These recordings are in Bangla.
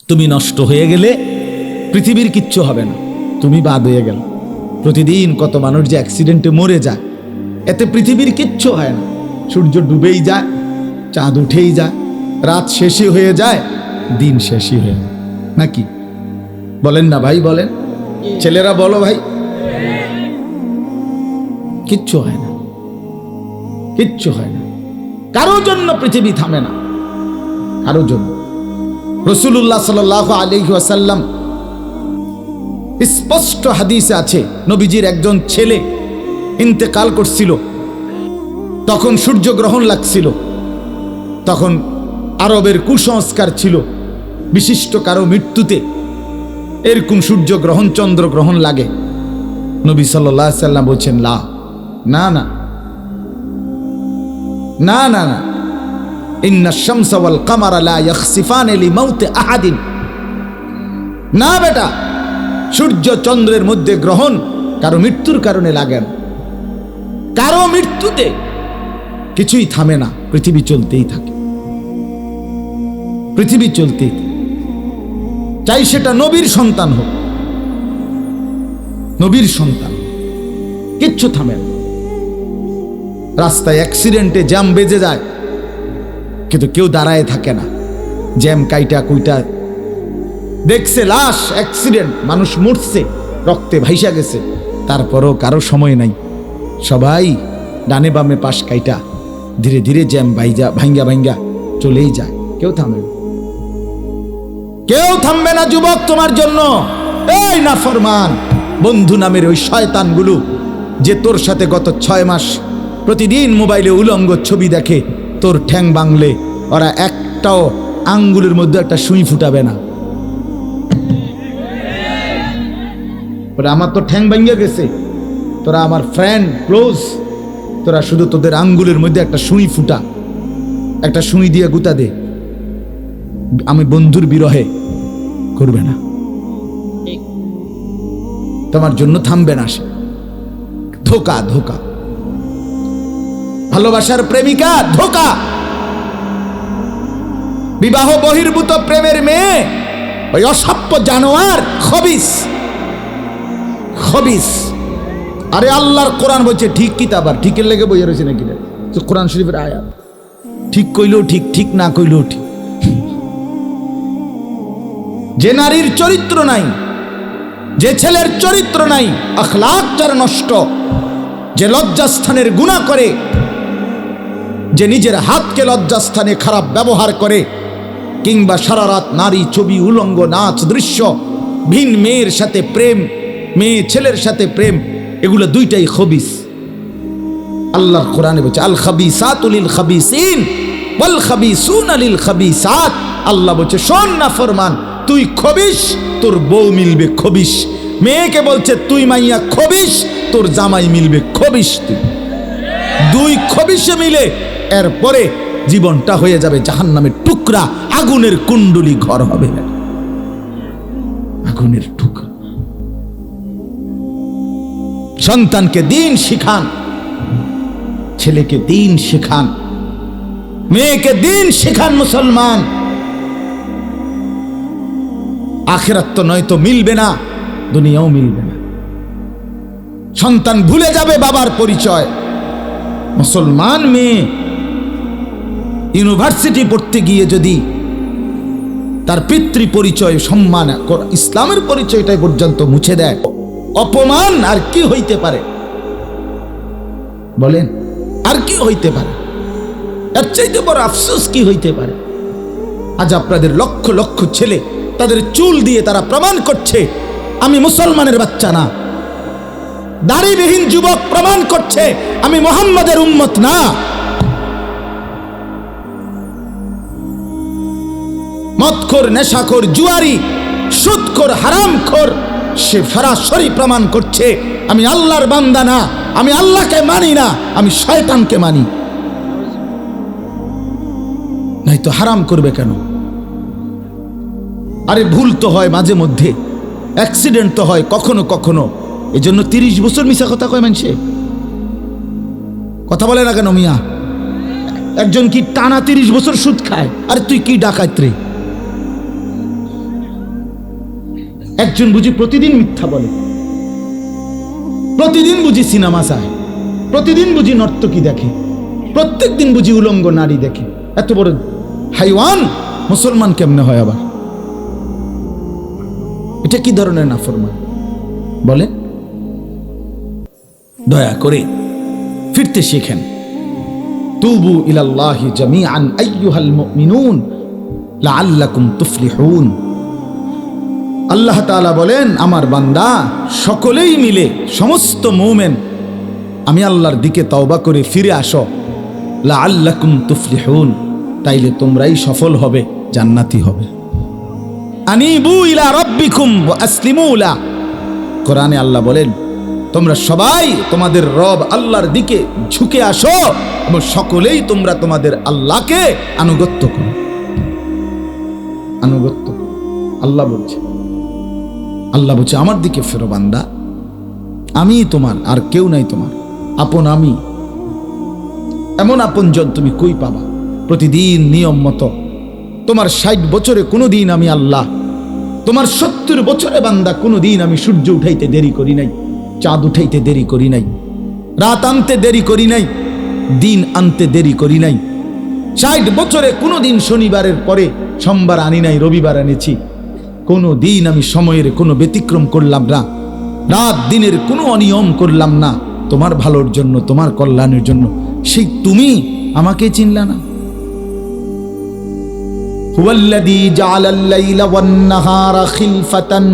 তুমি নষ্ট হয়ে গেলে পৃথিবীর কিচ্ছু হবে না, তুমি বাদ হয়ে গেল। প্রতিদিন কত মানুষ যে অ্যাক্সিডেন্টে মরে যায়, এতে পৃথিবীর কিচ্ছু হয় না। সূর্য ডুবেই যায়, চাঁদ উঠেই যায়, রাত শেষই হয়ে যায়, দিন শেষই হয়ে যায়, নাকি বলেন না ভাই? বলেন ছেলেরা, বলো ভাই। কিচ্ছু হয় না, কিচ্ছু হয় না। কারো জন্য পৃথিবী থামে না, কারো জন্য। রাসূলুল্লাহ সাল্লাল্লাহু আলাইহি ওয়াসাল্লাম স্পষ্ট হাদিসে আছে, নবীজির একজন ছেলে ইন্তেকাল করছিল, তখন সূর্যগ্রহণ লাগছিল। তখন আরবের কুসংস্কার ছিল, বিশিষ্ট কারো মৃত্যুতে এরকম সূর্যগ্রহণ চন্দ্রগ্রহণ লাগে। নবী সাল্লাল্লাহু আলাইহি ওয়াসাল্লাম বলছেন, না না না না না না, ইন্না শামসা ওয়াল কামারা লা ইয়াখসিফানি লিমাউতি আহাদিন। না বেটা, সূর্য চন্দ্রের মধ্যে গ্রহণ কারো মৃত্যুর কারণে লাগে না। কারো মৃত্যুতে কিছুই থামে না, পৃথিবী চলতেই থাকে, পৃথিবী চলতেই থাকে। চাই সেটা নবীর সন্তান হোক, নবীর সন্তান, কিচ্ছু থামে না। রাস্তায় অ্যাক্সিডেন্টে জ্যাম বেজে যায়, কিন্তু কেউ দাঁড়ায় থাকে না। জ্যাম কাইটা কুইটা দেখছে, লাশ, অ্যাক্সিডেন্ট, মানুষ মরছে, রক্তে ভাইসা গেছে, তারপরও কারো সময় নাই। সবাই ডানে বামে পাশ কাইটা ধীরে ধীরে জ্যাম ভাঙ্গা ভাঙ্গা চলেই যায়, কেউ থামে না, কেউ থামবে না যুবক তোমার জন্য। এই নাফরমান বন্ধু নামের ওই শয়তানগুলো যে তোর সাথে গত 6 মাস প্রতিদিন মোবাইলে উলঙ্গ ছবি দেখে, তোর ঠ্যাং বাংলে ওরা একটাও আঙ্গুলের মধ্যে একটা সুই ফুটাবে না। আমার তো ঠ্যাং ভাঙ্গা গেছে, তোরা আমার ফ্রেন্ড ক্লোজ, তোরা শুধু তোদের আঙ্গুলের মধ্যে একটা সুই ফুটা, একটা সুই দিয়ে গুতা দে, আমি বন্ধুর বিরহে করবে না, তোমার জন্য থামবে না সে। ধোকা, ধোকা, ভালোবাসার প্রেমিকা ধোকা, বিবাহ বহির্ভূত প্রেমের মেয়ে ওই অসভ্য জানোয়ার, খবিস, খবিস। আরে আল্লাহর কোরআন বলছে ঠিক কিতাব, আর ঠিকের লেগে বইয়ে রয়েছে নাকি? তো কোরআন শরীফের আয়াত, ঠিক কইলেও ঠিক, ঠিক না কইলেও ঠিক। যে নারীর চরিত্র নাই, যে ছেলের চরিত্র নাই, আখলাক যার নষ্ট, যে লজ্জাস্থানের গুনাহ করে, যে নিজের হাতকে লজ্জাস্থানে খারাপ ব্যবহার করে, কিংবা সারা রাত নারী ছবি, উলঙ্গ নাচ দৃশ্য, ভিন মেয়ের সাথে প্রেম, মেয়ে ছেলের সাথে প্রেম, এগুলো দুইটাই খবিস। আল্লাহর কোরআনে বলছে আল খাবিসাতু লিল খাবিসিন ওয়াল খাবিসুনা লিল খাবিসাত। আল্লাহ বলছে শোন না ফরমান, তুই খবিস, তোর বউ মিলবে খবিস। মেয়েকে বলছে তুই মাইয়া খবিস, তোর জামাই মিলবে খবিস। তুই দুই খবিসে মিলে এরপরে জীবনটা হয়ে যাবে জাহান্নামের টুকরা, আগুনের কুণ্ডলী ঘর হবে, আগুনের টুকরা। সন্তানকে দিন শিখান, ছেলেকে দিন শিখান, মেয়েকে দিন শিখান। মুসলমান, আখিরাত তো নয়তো মিলবে না, দুনিয়াও মিলবে না। সন্তান ভুলে যাবে বাবার পরিচয়। মুসলমান মেয়ে ইউনিভার্সিটি পড়তে গিয়ে যদি তার পিতৃ পরিচয়, সম্মান, ইসলামের পরিচয়টাই পর্যন্ত মুছে দেয়, অপমান আর কি হইতে পারে? বলেন, আর কি হইতে পারে? এর চাইতে বড় আফসোস কি হইতে পারে? আজ আপনাদের লক্ষ লক্ষ ছেলে তাদের চুল দিয়ে তারা প্রমাণ করছে আমি মুসলমানের বাচ্চা না। দাড়িবিহীন যুবক প্রমাণ করছে আমি মুহাম্মাদের উম্মত না। মদখোর, নেশাখোর, জুয়ারি, সুদখোর, হারামখোর, সে সরাসরি প্রমাণ করছে আমি আল্লাহর বান্দা না, আমি আল্লাহকে মানি না, আমি শয়তানকে মানি। নাই তো হারাম করবে কেন? আরে ভুল তো হয় মাঝে মধ্যে, অ্যাক্সিডেন্ট তো হয় কখনো কখনো, এই জন্য 30 বছর মিশা কথা কয় মানুষে। কথা বলে না কেন মিয়া? একজন কি টানা 30 বছর সুদ খায়? আরে তুই কি ডাকাত রে? একজন বুঝি প্রতিদিন মিথ্যা বলে, প্রতিদিন বুঝি সিনেমা চায়, প্রতিদিন বুঝি নর্তকী দেখে, প্রত্যেক দিন বুঝি উলঙ্গ নারী দেখে। এত বড় হাইওয়ান মুসলমান কেমনে হয় আবার? এটা কি ধরনের নাফরমান বলে? দয়া করে ফিরতে শিখেন। তুবু ইলাল্লাহি জামিআন আইয়ুহাল মুমিনুন লাআল্লাকুম তুফলিহুন। আল্লাহ তাআলা বলেন, আমার বান্দা সকলেই মিলে, সমস্ত মুমিন আমি আল্লাহর দিকে তওবা করে ফিরে আসো, লাআল্লাকুম তুফলিহুন, তাইলে তোমরাই সফল হবে, জান্নাতি হবে। আনিবু ইলা রাব্বিকুম ওয়া আসলিমু লা। কোরআনে আল্লাহ বলেন, তোমরা সবাই তোমাদের রব আল্লাহর দিকে ঝুঁকে আসো এবং সকলেই তোমরা তোমাদের আল্লাহকে আনুগত্য করো। আনুগত্য আল্লাহ বলছে, আল্লাহ বলছে আমার দিকে ফেরো বান্দা, আমি তোমার, আর কেউ নাই তোমার আপন। আমি এমন আপনজন তুমি কই পাবা? প্রতিদিন নিয়ম মতো তোমার 60 বছরে কোনোদিন আমি আল্লাহ, তোমার 70 বছরে বান্দা কোনোদিন আমি সূর্য উঠাইতে দেরি করি নাই, চাঁদ উঠাইতে দেরি করি নাই, রাত আনতে দেরি করি নাই, দিন আনতে দেরি করি নাই। 60 বছরে কোনোদিন শনিবারের পরে সোমবার আনি নাই, রবিবার এনেছি। কোনো দিন আমি সময়ের কোনো ব্যতিক্রম করলাম না, রাত দিনের কোনো অনিয়ম করলাম না, তোমার ভালোর জন্য, তোমার কল্যাণের জন্য। সেই তুমি আমাকে চিনলা না? হুয়াল্লাযী জাআলাল লাইলা ওয়ান নাহারা খিলফাতান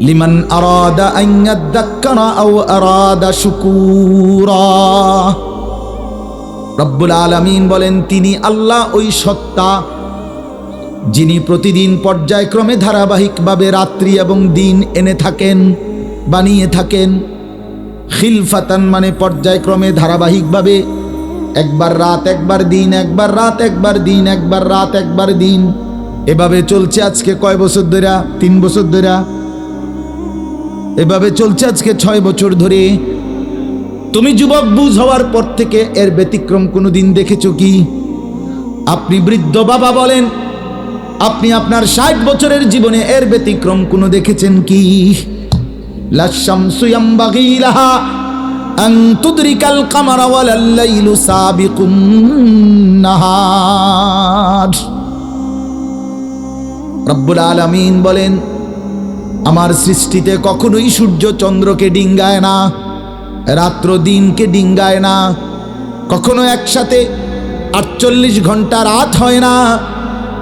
লিমান আরাদা আন ইয়াযাক্কারা আও আরাদা শুকুরা। রব্বুল আলামিন বলেন, তিনি আল্লাহ ওই সত্তা যিনি প্রতিদিন পর্যায়ক্রমে ধারাবাহিকভাবে রাত্রি এবং দিন এনে থাকেন, বানিয়ে থাকেন। খিলফাতান মানে পর্যায়ক্রমে ধারাবাহিকভাবে, একবার রাত একবার দিন, একবার রাত একবার দিন, একবার রাত একবার দিন, এভাবে চলছে আজকে কয় বছর ধরে? 3 বছর ধরে। এভাবে চলছে আজকে 6 বছর ধরে। তুমি যুবক বুঝ হওয়ার পর থেকে এর ব্যতিক্রম কোনোদিন দেখেছো কি? আপনি বৃদ্ধ বাবা বলেন, আপনি আপনার 60 বছরের জীবনে এর ব্যতিক্রম কোনো দেখেছেন কি? লাশ-শামসু ইয়ামবাগী লাহা আন তুদরিকাল কামারা ওয়ালাল লাইলু সাবিকুন নাহার। রব্বুল আলামিন বলেন, আমার সৃষ্টিতে কখনোই সূর্য চন্দ্রকে ডিঙ্গায় না, রাত্র দিনকে ডিঙ্গায় না, কখনো একসাথে 48 ঘন্টা রাত হয় না,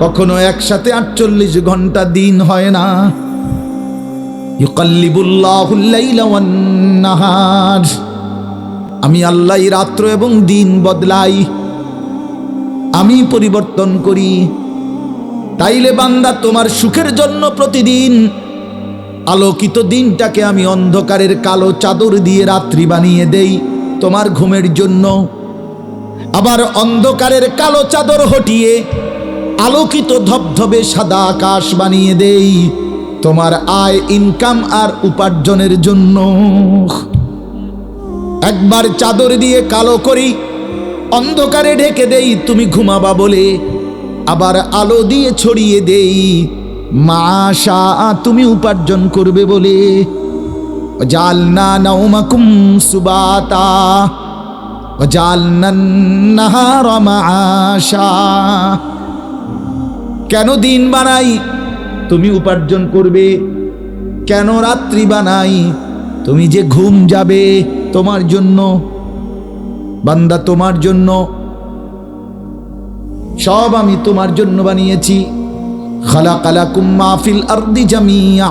কখনো একসাথে 48 ঘন্টা দিন হয় না। ইউকাল্লিবুল্লাহুল লাইলা ওয়ান নাহার, আমি আল্লাহ রাত্র এবং দিন বদলাই, আমি পরিবর্তন করি। তাইলে বান্দা তোমার সুখের জন্য প্রতিদিন আলোকিত দিনটাকে আমি অন্ধকারের কালো চাদর দিয়ে রাত্রি বানিয়ে দেই তোমার ঘুমের জন্য, আবার অন্ধকারের কালো চাদর হটিয়ে আলোকিত ধবধবে সাদা আকাশ বানিয়ে দেই তোমার আয়, ইনকাম আর উপার্জনের জন্য। একবার চাদর দিয়ে কালো করি, অন্ধকারে ঢেকে দেই তুমি ঘুমাবা বলে, আবার আলো দিয়ে ছড়িয়ে দেই মাশা তুমি উপার্জন করবে বলে। জালনা নাওমাকুম সুবাতা জালনান নাহারা মাশা। কেন দিন বানাই? তুমি উপার্জন করবে। কেন রাত্রি বানাই? তুমি যে ঘুম যাবে, তোমার জন্য বান্দা, তোমার জন্য। সব আমি তোমার জন্য বানিয়েছি। খালাকালাকুম মা ফিল আরদি জামিআ।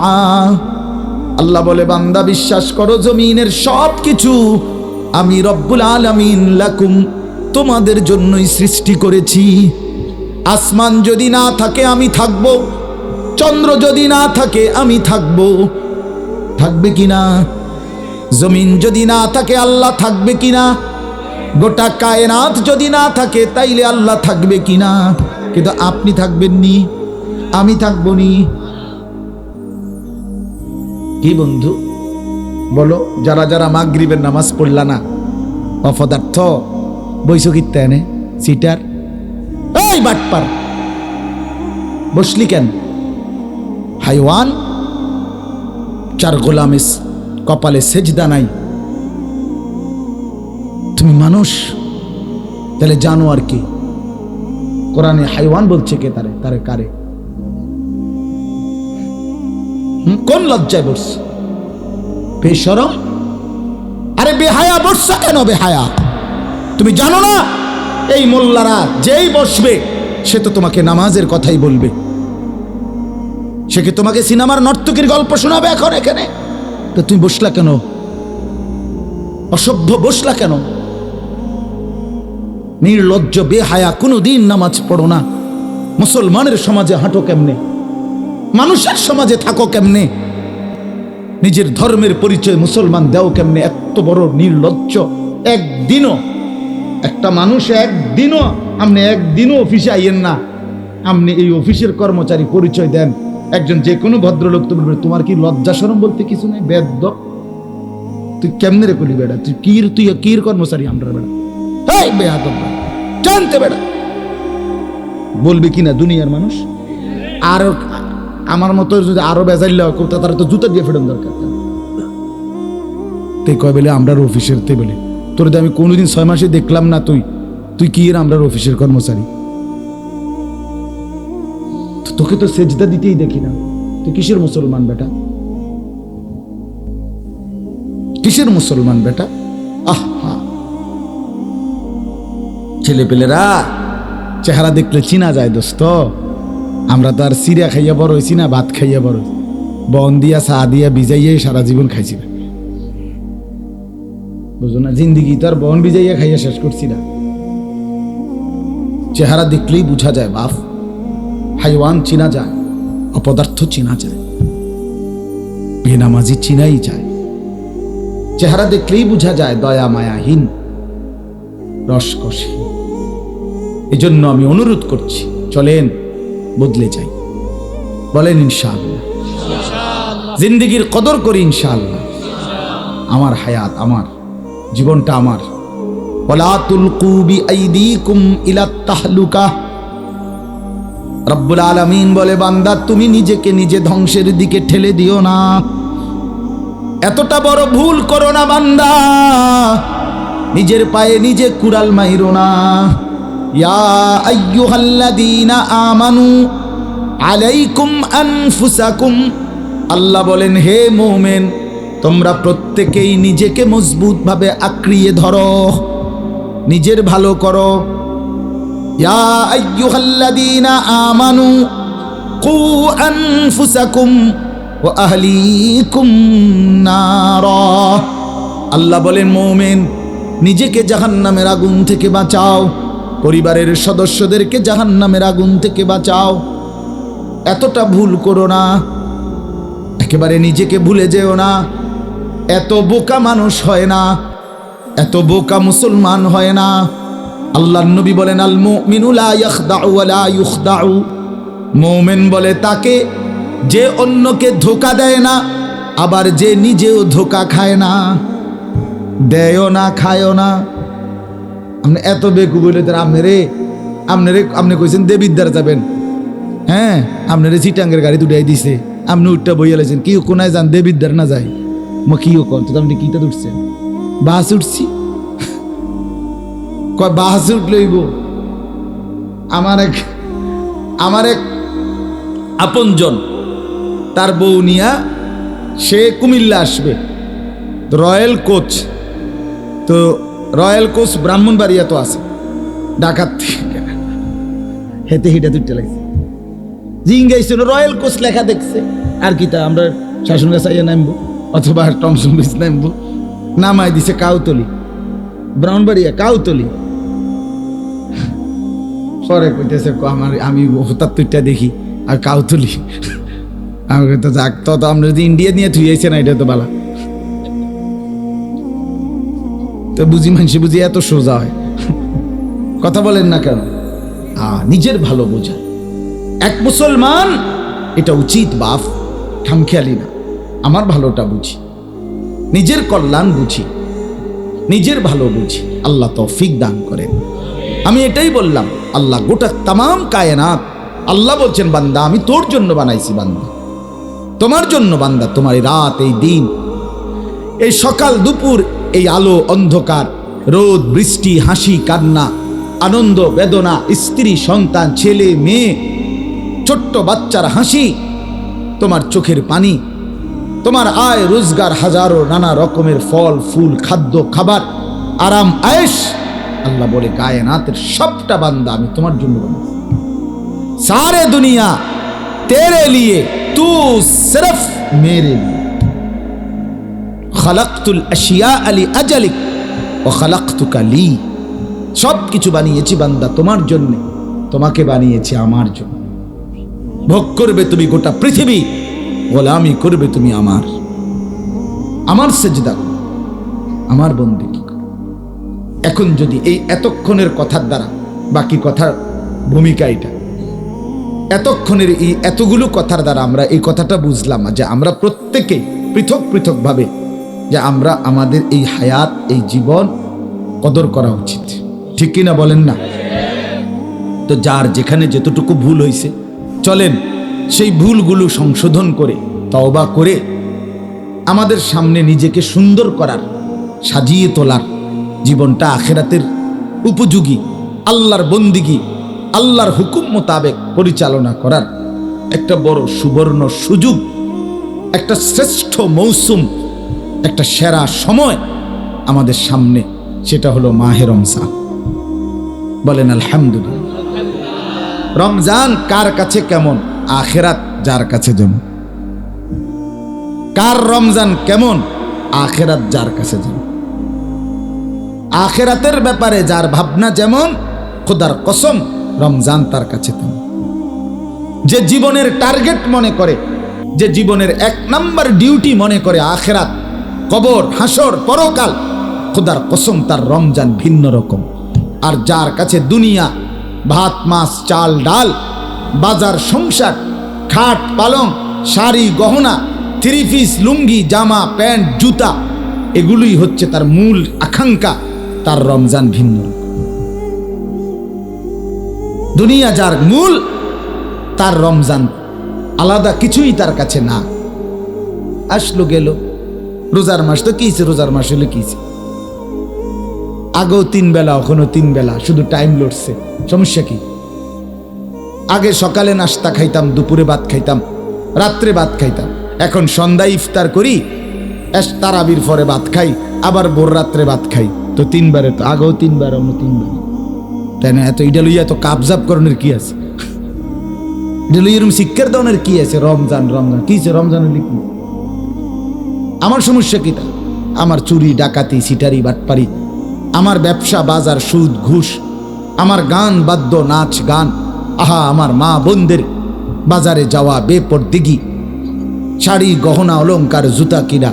আল্লাহ বলে, বান্দা বিশ্বাস করো, জমিনের সব কিছু আমি রব্বুল আলামিন লাকুম তোমাদের জন্যই সৃষ্টি করেছি। আসমান যদি না থাকে আমি থাকব, চন্দ্র যদি না থাকে আমি থাকব, থাকবে কিনা? জমিন যদি না থাকে আল্লাহ থাকবে কিনা? গোটা কায়নাত যদি না থাকে তাইলে আল্লাহ থাকবে কিনা? কিন্তু আপনি থাকবেন নি, আমি থাকবো নি। কি বন্ধু বলো, যারা যারা মাগরিবের নামাজ পড়লা না, অপদার্থ বৈশকিতে এনে সিটার, এই বাটপার বসলি কেন? হাইওয়ান, চার গোলামের কপালে সেজদা নাই, তুমি মানুষ, তাহলে জানোয়ার কি? কোরআনে হাইওয়ান বলছে কে? তারে কারে? কোন লজ্জায় বসছে? বেশরম, আরে বেহায়া বসছা কেন? বেহায়া, তুমি জানো না এই মোল্লারা যেই বসবে সে তো তোমাকে নামাজের কথাই বলবে, সে কি তোমাকে সিনেমার নর্তকীর গল্প শোনাবে এখন এখানে? তো তুমি বসলা কেন? অসভ্য বসলা কেন? নির্লজ্জ বেহায়া, কোনোদিন নামাজ পড়ো না, মুসলমানের সমাজে হাঁটো কেমনে? মানুষের সমাজে থাকো কেমনে? নিজের ধর্মের পরিচয় মুসলমান দেও কেমনে? এত বড় নির্লজ্জ। একদিনও একটা মানুষ, একদিনও অফিসে আইয়েন না, আপনি এই অফিসের কর্মচারী পরিচয় দেন, একজন যে কোনো ভদ্রলোক তো বলবে তোমার কি লজ্জা শরম বলতে কিছু নেই? বেদ্য, তুই কেমনে রে কলি বেড়া? তুই কির কর্মচারী? আমরা বেড়া বেয়াদব জানতে বেড়া বলবে কিনা দুনিয়ার মানুষ? আর আমার মতো যদি আরো বেজাইল তারা তো জুতা দিয়ে ফেরন দরকার। তে কয় বলে আমরার অফিসের, তে বলে তোর আমি কোনোদিন 6 মাসে দেখলাম না, তুই কি এর আমরার অফিসের কর্মচারী? তোকে তো সেজদা দিতেই দেখি না, তুই কিসের মুসলমান বেটা? কিসের মুসলমান বেটা? আহা, ছেলে পেলেরা চেহারা দেখলে চিনা যায় দোস্ত। আমরা তো আর সিরিয়া খাইয়া বড় হয়েছি না, ভাত খাইয়া বড় হয়েছি, বন দিয়া চা দিয়া ভিজাইয়াই সারা জীবন খাইছি না, বুঝো না? জিন্দিগি তো আর বন ভিজাইয়া খাইয়া শেষ করছি না। চেহারা দেখলেই বুঝা যায় বাপ, হাইওয়ান চিনা যায়, অপদার্থ চিনা যায়, বেনামাজি চিনাই যায়। চেহারা দেখলেই বুঝা যায় দয়া মায়াহীন, রসকসহীন। এই জন্য আমি অনুরোধ করছি, চলেন বদলে যাই, বলেন ইনশাআল্লাহ। জিন্দিগির কদর করি ইনশাআল্লাহ। আমার হায়াত, আমার জীবনটা আমার। ওয়ালা তুলকু বিআইদিকুম ইলাত তাহলুকা। রব্বুল আলামিন বলে, বান্দা তুমি নিজেকে নিজে ধ্বংসের দিকে ঠেলে দিও না, এতটা বড় ভুল করো না বান্দা, নিজের পায়ে নিজে কুড়াল মাইরো না। ইয়া আইয়ুহাল্লাযীনা আমানু আলাইকুম আনফুসাকুম, আল্লাহ বলেন হে মুমিন তোমরা প্রত্যেকেই নিজেকে মজবুত ভাবে আঁকড়িয়ে ধরো, নিজের ভালো করো। ইয়া আইয়ুহাল্লাযীনা আমানু কু আনফুসাকুম ওয়া আহলিকুম নারা, আল্লাহ বলেন মুমিন নিজেকে জাহান্নামের আগুন থেকে বাঁচাও, পরিবারের সদস্যদেরকে জাহান্নামের আগুন থেকে বাঁচাও। এতটা ভুল করো না, একেবারে নিজেকে ভুলে যেও না। এত বোকা মানুষ হয় না, এত বোকা মুসলমান হয় না। আল্লাহর নবী বলেন, আল মুমিনু লা ইয়াখদাউ ওয়া লা ইউখদাউ, মুমিন বলে তাকে যে অন্যকে ধোঁকা দেয় না, আবার যে নিজেও ধোঁকা খায় না। দেয়ও না, খায়ও না। আপনি এত বেকু বলে আপনি কইছেন দেবিদ্দার যাবেন, হ্যাঁ আপনারে চিটাঙ্গের গাড়ি দুটাই দিছে, আপনি উঠটা বইয়া লাইছেন, কি কোনায় যান দেবিদ্দার না যায়? কিও কন তো আপনি কিটা উঠছেন? বাস উঠছি, কয় বাস উঠলইব। আমার এক আপনজন, তার বউ নিয়া সে কুমিল্লা আসবে, রয়্যাল কোচ, তো রয়্যাল কোচ ব্রাহ্মণবাড়িয়া তো আছে, ডাকাত হেতে হিটা দুইটা লাগছে, জিঙ্গাইছিল রয়্যাল কোচ লেখা দেখছে, আর কি তা আমরা শাসন গাছাইয়া নামবো অথবা টমসন বিচ নামবো, নামাই দিছে কাউতলি, ব্রাহ্মণবাড়িয়া কাউতলি। পরে কইতেছে আমি হঠাৎ তুইটা দেখি আর কাউতলি, আমি তো যাক, তো আমরা যদি ইন্ডিয়া নিয়ে থুইয়াছে না, এটা তো বালা। তো বুঝি মানুষ বুঝি এত সোজা হয়, কথা বলেন না কেন? নিজের ভালো বোঝা এক মুসলমান, এটা উচিত বাপ, খামখেয়ালি না। আমার ভালোটা বুঝি, নিজের কল্যাণ বুঝি, নিজের ভালো বুঝি। আল্লাহ তৌফিক দান করেন। আমি এটাই বললাম, আল্লাহ গোটা তামাম কায়নাত, আল্লাহ বলছেন বান্দা আমি তোর জন্য বানাইছি, বান্দা তোমার জন্য বান্দা, তোমার এই রাত, এই দিন, এই সকাল দুপুর, এই আলো অন্ধকার, রোদ বৃষ্টি, হাসি কান্না, আনন্দ বেদনা, স্ত্রী সন্তান, ছেলে মেয়ে, ছোট্ট বাচ্চার হাসি, তোমার চোখের পানি, তোমার আয় রোজগার, হাজারো নানা রকমের ফল ফুল, খাদ্য খাবার, আরাম আয়েশ, আল্লাহ বলে কায়নাতের সবটা বান্দা আমি তোমার জন্য বানাইছি। सारे दुनिया तेरे लिए, तू सिर्फ मेरे लिए। खलक़तुल अशिया अली अजलिक व खलक़तुका ली। सब কিছু বানিয়েছি বান্দা তোমার জন্য, তোমাকে বানিয়েছি আমার জন্য। ভোগ করবে তুমি গোটা পৃথিবী, গোলামি করবে তুমি আমার সেজদা করো, আমার বন্দেগী করো। এখন যদি এই এতক্ষণের কথার দ্বারা, বাকি কথার ভূমিকা এটা, এতক্ষণের এই এতগুলো কথার দ্বারা আমরা এই কথাটা বুঝলাম যে আমরা প্রত্যেকে পৃথক পৃথক ভাবে যে আমরা আমাদের এই হায়াত, এই জীবন কদর করা উচিত, ঠিক কিনা বলেন না? তো যার যেখানে যতটুকু ভুল হয়েছে, চলেন সেই ভুলগুলো সংশোধন করে তওবা করে আমাদের সামনে নিজেকে সুন্দর করার, সাজিয়ে তোলার, জীবনটা আখিরাতের উপযোগী, আল্লাহর বন্দিগি, আল্লাহর হুকুম মোতাবেক পরিচালনা করার একটা বড় সুবর্ণ সুযোগ, একটা শ্রেষ্ঠ মৌসুম, একটা সেরা সময় আমাদের সামনে, সেটা হলো মাহে রমজান। বলেন আলহামদুলিল্লাহ। রমজান কার কাছে কেমন? আখিরাত যার কাছে যেমন। কার রমজান কেমন? আখিরাত যার কাছে যেমন। আখিরাতের ব্যাপারে যার ভাবনা যেমন, খোদার কসম রমজান তার কাছে তেমন। যে জীবনের টার্গেট মনে করে, যে জীবনের 1 নাম্বার ডিউটি মনে করে আখিরাত, কবর, হাসর, পরকাল, খোদার কসম তার রমজান ভিন্ন রকম। আর যার কাছে দুনিয়া, ভাত মাছ চাল ডাল, বাজার সংসার, খাট পালং, শাড়ি গহনা, 3 পিস লুঙ্গি জামা প্যান্ট জুতা, এগুলোই হচ্ছে তার মূল আকাঙ্ক্ষা, তার রমজান ভিন্ন। দুনিয়া যার মূল, তার রমজান আলাদা কিছুই তার কাছে না। আসলো গেল, রোজার মাস তো কিছে, রোজার মাস হলে কিছে, আগেও 3 বেলা, এখনো 3 বেলা, শুধু টাইম লড়ছে, সমস্যা কি? আগে সকালে নাস্তা খাইতাম, দুপুরে ভাত খাইতাম, রাত্রে ভাত খাইতাম, এখন সন্ধ্যায় ইফতার করি, তারাবির পরে ভাত খাই, আবার ভোর রাত্রে ভাত খাই, তো 3 বারে, তো আগেও 3 বার, অন্য 3 বার, তাই না? এত এটা লইয়া এত কাবজাব করণের কি আছে? এটা লইয়া এরকম শিক্ষার দনের কি আছে? রমজান রমজান কি আছে? রমজানের লিখি আমার সমস্যা কি? তা আমার চুরি ডাকাতি সিটারি বাটপারি, আমার ব্যবসা বাজার সুদ ঘুষ, আমার গান বাদ্য নাচ গান, আহা আমার মা বোনদের বাজারে যাওয়া বেপরদিগি, শাড়ি গহনা অলংকার জুতা কিনা,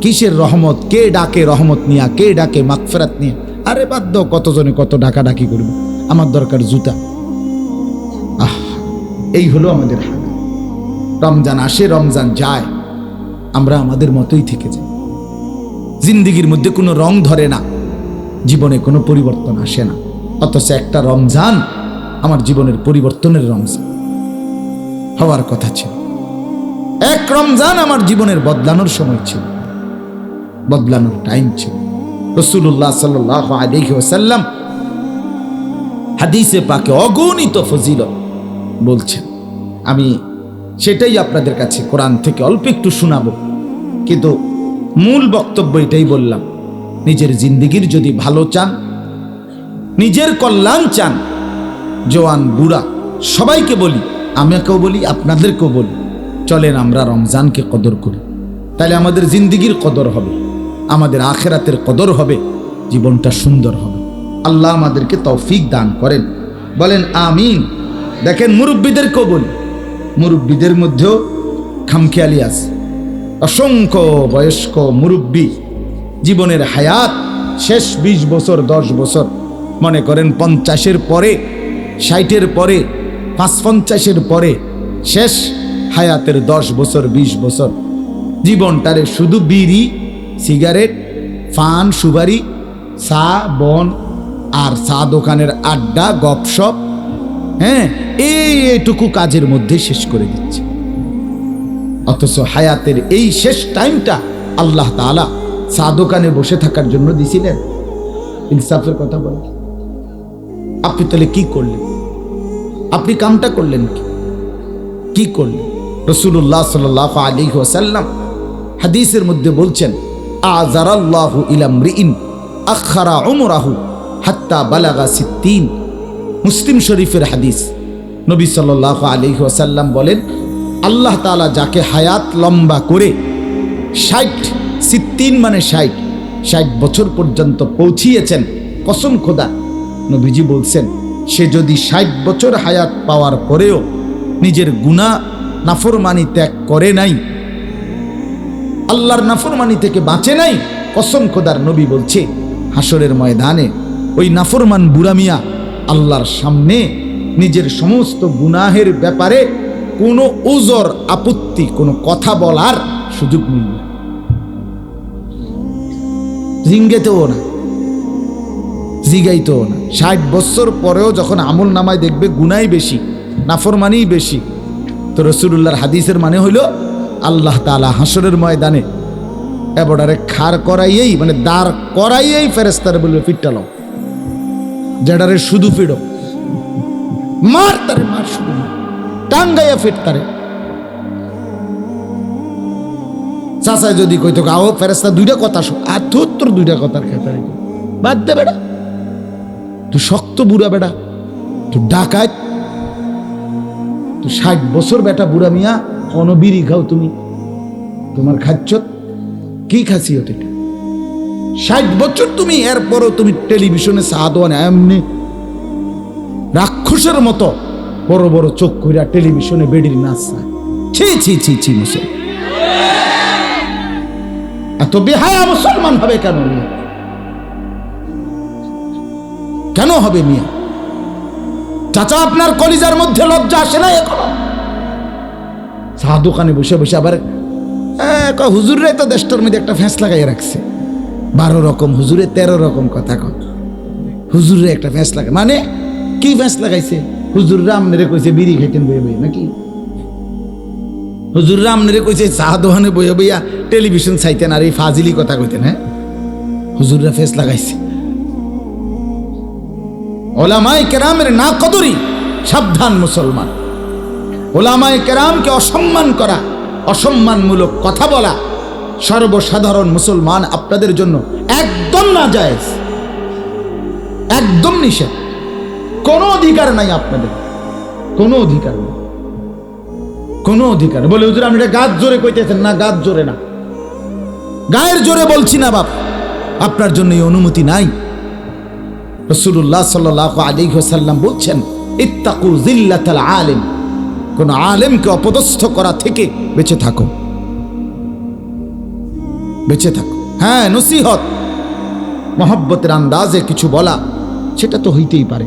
কিসের রহমত? কে ডাকে রহমত নিয়া, কে ডাকে মাগফিরাত নিয়া? আরে বাদ দাও, কতজনে কত ডাকাডাকি করবে, আমার দরকার জুতা। এই হলো আমাদের হাল। রমজান আসে, রমজান যায়, আমরা আমাদের মতোই থেকে যাই। জিন্দিগির মধ্যে কোনো রং ধরে না, জীবনে কোনো পরিবর্তন আসে না। অথচ একটা রমজান আমার জীবনের পরিবর্তনের রমজান হওয়ার কথা ছিল। এক রমজান আমার জীবনের বদলানোর সময় ছিল, বদলানোর টাইম ছিল। রাসূলুল্লাহ সাল্লাল্লাহু আলাইহি ওয়াসাল্লাম হাদিসে পাকে অগণিত ফজিলত বলছেন। আমি সেটাই আপনাদের কাছে কোরআন থেকে অল্প একটু শোনাবো, কিন্তু মূল বক্তব্য এটাই বললাম, নিজের জিন্দিগির যদি ভালো চান, নিজের কল্যাণ চান, জওয়ান বুড়া সবাইকে বলি, আমাকেও বলি আপনাদেরকেও বলি, চলেন আমরা রমজানকে কদর করি। তাহলে আমাদের জিন্দিগির কদর হবে, আমাদের আখিরাতের কদর হবে, জীবনটা সুন্দর হবে। আল্লাহ আমাদেরকে তৌফিক দান করেন, বলেন আমিন। দেখেন মুরব্বীদেরকেও বলি, মুরব্বীদের মধ্যেও খামখেয়ালি আছে। অসংখ্য বয়স্ক মুরব্বী জীবনের হায়াত শেষ 20 বছর 10 বছর, মনে করেন 50-এর পরে, 60-এর পরে, 55-এর পরে শেষ হায়াতের 10 বছর 20 বছর জীবনটারে শুধু বিড়ি সিগারেট পান সুপারি চা বন আর চা দোকানের আড্ডা গপসপ, হ্যাঁ এইটুকু কাজের মধ্যে শেষ করে দিচ্ছে। অথচ হায়াতের এই শেষ টাইমটা আল্লাহ তাআলা চা দোকানে বসে থাকার জন্য দিছিলেন? ইনসাফের কথা বলেন। আপনি তাহলে কি করলেন? আপনি কামটা করলেন কি করলেন? রাসূলুল্লাহ সাল্লাল্লাহু আলাইহি ওয়াসাল্লাম হাদিসের মধ্যে বলছেন, আযারাল্লাহু ইলা মরিইন আখারা উমরাহু হাত্তা বালাগা 60। মুসলিম শরীফের হাদিস। নবী সাল্লাল্লাহু আলাইহি ওয়াসাল্লাম বলেন, আল্লাহ তাআলা যাকে হায়াত লম্বা করে 60 মানে 60 বছর পর্যন্ত পৌঁছিয়েছেন, কসম খোদা নবীজি বলছেন, সে যদি 60 বছর হায়াত পাওয়ার পরেও নিজের গুনাহ নাফরমানি ত্যাগ করে নাই, আল্লাহর নাফরমানি থেকে বাঁচে নাই, কসম খোদার নবী বলছে হাসরের ময়দানে ওই নাফরমান বুড়া মিয়া আল্লাহর সামনে নিজের সমস্ত গুনাহের ব্যাপারে কোনো উজর আপত্তি, কোনো কথা বলার সুযোগ মিলবে জিঙ্গেতেও না, জিগাইতেও না। 60 বছর পরেও যখন আমল নামায় দেখবে গুনাই বেশি, নাফরমানি বেশি, তো রাসূলুল্লাহর হাদিসের মানে হইল আল্লাহ তাআলা হাসরের ময়দানে এবারে খাড় করাইয়েই, মানে দাঁড় করাইয়েই ফেরেশতারে বলবে, ফিটটালো যেটারে শুধু ফিডো, মার তারে, মার শুধু টাঙ্গাইয়া ফিট তারে। চাচাই যদি কইতো আও ফেরেশতা দুইটা কথা শো, আর তোর দুইটা কথার খেতারে বাদ দে বেটা, তুই শক্ত বুড়া বেটা, তুই ডাকাত, তুই 60 বছর বেটা বুড়া মিয়া, অনবিরি খাও তুমি, তোমার খাচ্ছ কি খাসিয়ত এটা? 60 বছর তুমি, এরপরও তুমি টেলিভিশনে সাহাদোয়ানে এমনি রাক্ষসের মতো বড় বড় চোখ কইরা টেলিভিশনে বেডির নাচ। ছি ছি ছি ছি মুসলমান, এত বেহায়া মুসলমান হবে কেন মিয়া? কেন হবে মিয়া? চাচা আপনার কলিজার মধ্যে লজ্জা আসে না এখনো? চা দোকানে বসে বসে আবার হুজুররাই তো দেশটার মধ্যে একটা ফ্যাঁস লাগাইয়া রাখছে, 12 রকম হুজুরে 13 রকম কথা কন, হুজুরে একটা ফ্যাঁস লাগায়, মানে কি ফ্যাঁস লাগাইছে? হুজুররা আমনেরে কইছে বিড়ি খাইতেন বইয়া বইয়া, নাকি হুজুররা আমনেরে কইছে চা দোকানে বইয়া বইয়া টেলিভিশন চাইতেন আর এই ফাজিলি কথা কইতেন? হ্যাঁ, হুজুররা ফ্যাঁস লাগাইছে। ওলামায়ে কেরামের না কদরি, সাবধান মুসলমান। ওলামায়ে কেরামকে অসম্মান করা, অসম্মানমূলক কথা বলা সর্বসাধারণ মুসলমান আপনাদের জন্য একদম নাজায়েজ, একদম নিষেধ, কোনো অধিকার নাই আপনাদের, কোনো অধিকার নেই, কোনো অধিকার। বলে হুজুর আপনি এটা গাছ জোরে কইতেছেন না, গাছ জোরে না, গায়ের জোরে বলছি না বাপ, আপনার জন্য এই অনুমতি নাই। রাসূলুল্লাহ সাল্লাল্লাহু আলাইহি ওয়াসাল্লাম বলছেন, ইত্তাকু জিল্লাতাল আলিম, কোন আলেমকে অপদস্থ করা থেকে বেঁচে থাকো, বেঁচে থাকো। হ্যাঁ, নসিহত মহব্বতের আন্দাজে কিছু বলা, সেটা তো হইতেই পারে,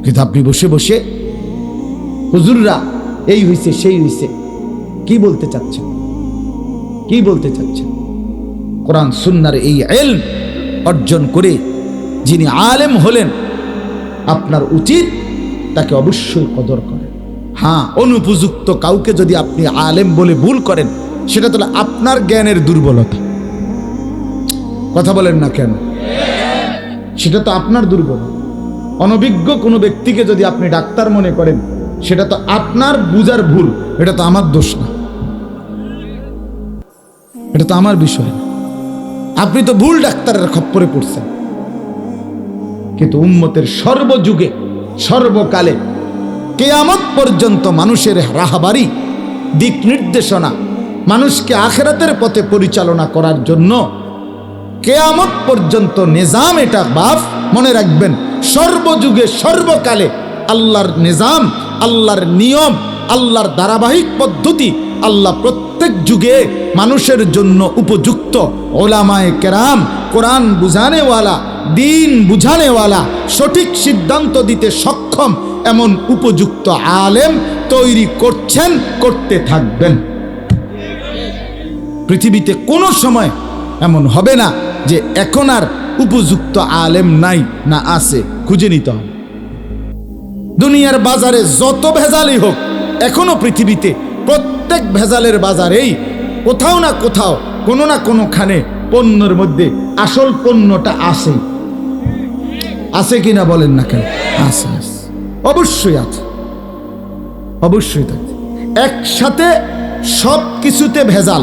কিন্তু আপনি বসে বসে হুজুররা এই হইছে সেই হইছে, কি বলতে চাচ্ছেন? কি বলতে চাচ্ছেন? কোরআন সুন্নাহর এই ইলম অর্জন করে যিনি আলেম হলেন, আপনার উচিত তাকে অবশ্যই কদর করেন। হ্যাঁ, অনুপযুক্ত কাউকে যদি আপনি আলেম বলে ভুল করেন, সেটা তাহলে আপনার জ্ঞানের দুর্বলতা। কথা বলেন না কেন? সেটা তো আপনার দুর্বলতা। অনভিজ্ঞ কোনো ব্যক্তিকে যদি আপনি ডাক্তার মনে করেন, সেটা তো আপনার বুঝার ভুল, এটা তো আমার দোষ না, এটা তো আমার বিষয় না। আপনি তো ভুল ডাক্তারের খপ্পরে পড়ছেন। কিন্তু উম্মতের সর্বযুগে সর্বকালে কিয়ামত পর্যন্ত মানুষের রাহবারি, দিক নির্দেশনা, মানুষকে আখিরাতের পথে পরিচালনা করার জন্য কিয়ামত পর্যন্ত নিজাম এটা বাপ মনে রাখবেন। সর্বযুগে সর্বকালে আল্লাহর নিজাম, আল্লাহর নিয়ম, আল্লাহর ধারাবাহিক পদ্ধতি, আল্লাহ প্রত্যেক যুগে মানুষের জন্য উপযুক্ত ওলামায়ে কেরাম, কোরআন বুঝানেওয়ালা, দিন বুঝানেওয়ালা, সঠিক সিদ্ধান্ত দিতে সক্ষম এমন উপযুক্ত আলেম তৈরি করছেন, করতে থাকবেন। পৃথিবীতে কোনো সময় এমন হবে না যে এখন আর উপযুক্ত আলেম নাই, না আছে, খুঁজে নিতে হবে। দুনিয়ার বাজারে যত ভেজালই হোক, এখনো পৃথিবীতে প্রত্যেক ভেজালের বাজারেই কোথাও না কোথাও কোনো না কোনোখানে পণ্যের মধ্যে আসল পণ্যটা আছে। আছে কিনা বলেন না কেন? আছে, অবশ্যই আছে, অবশ্যই থাকে। একসাথে সব কিছুতে ভেজাল,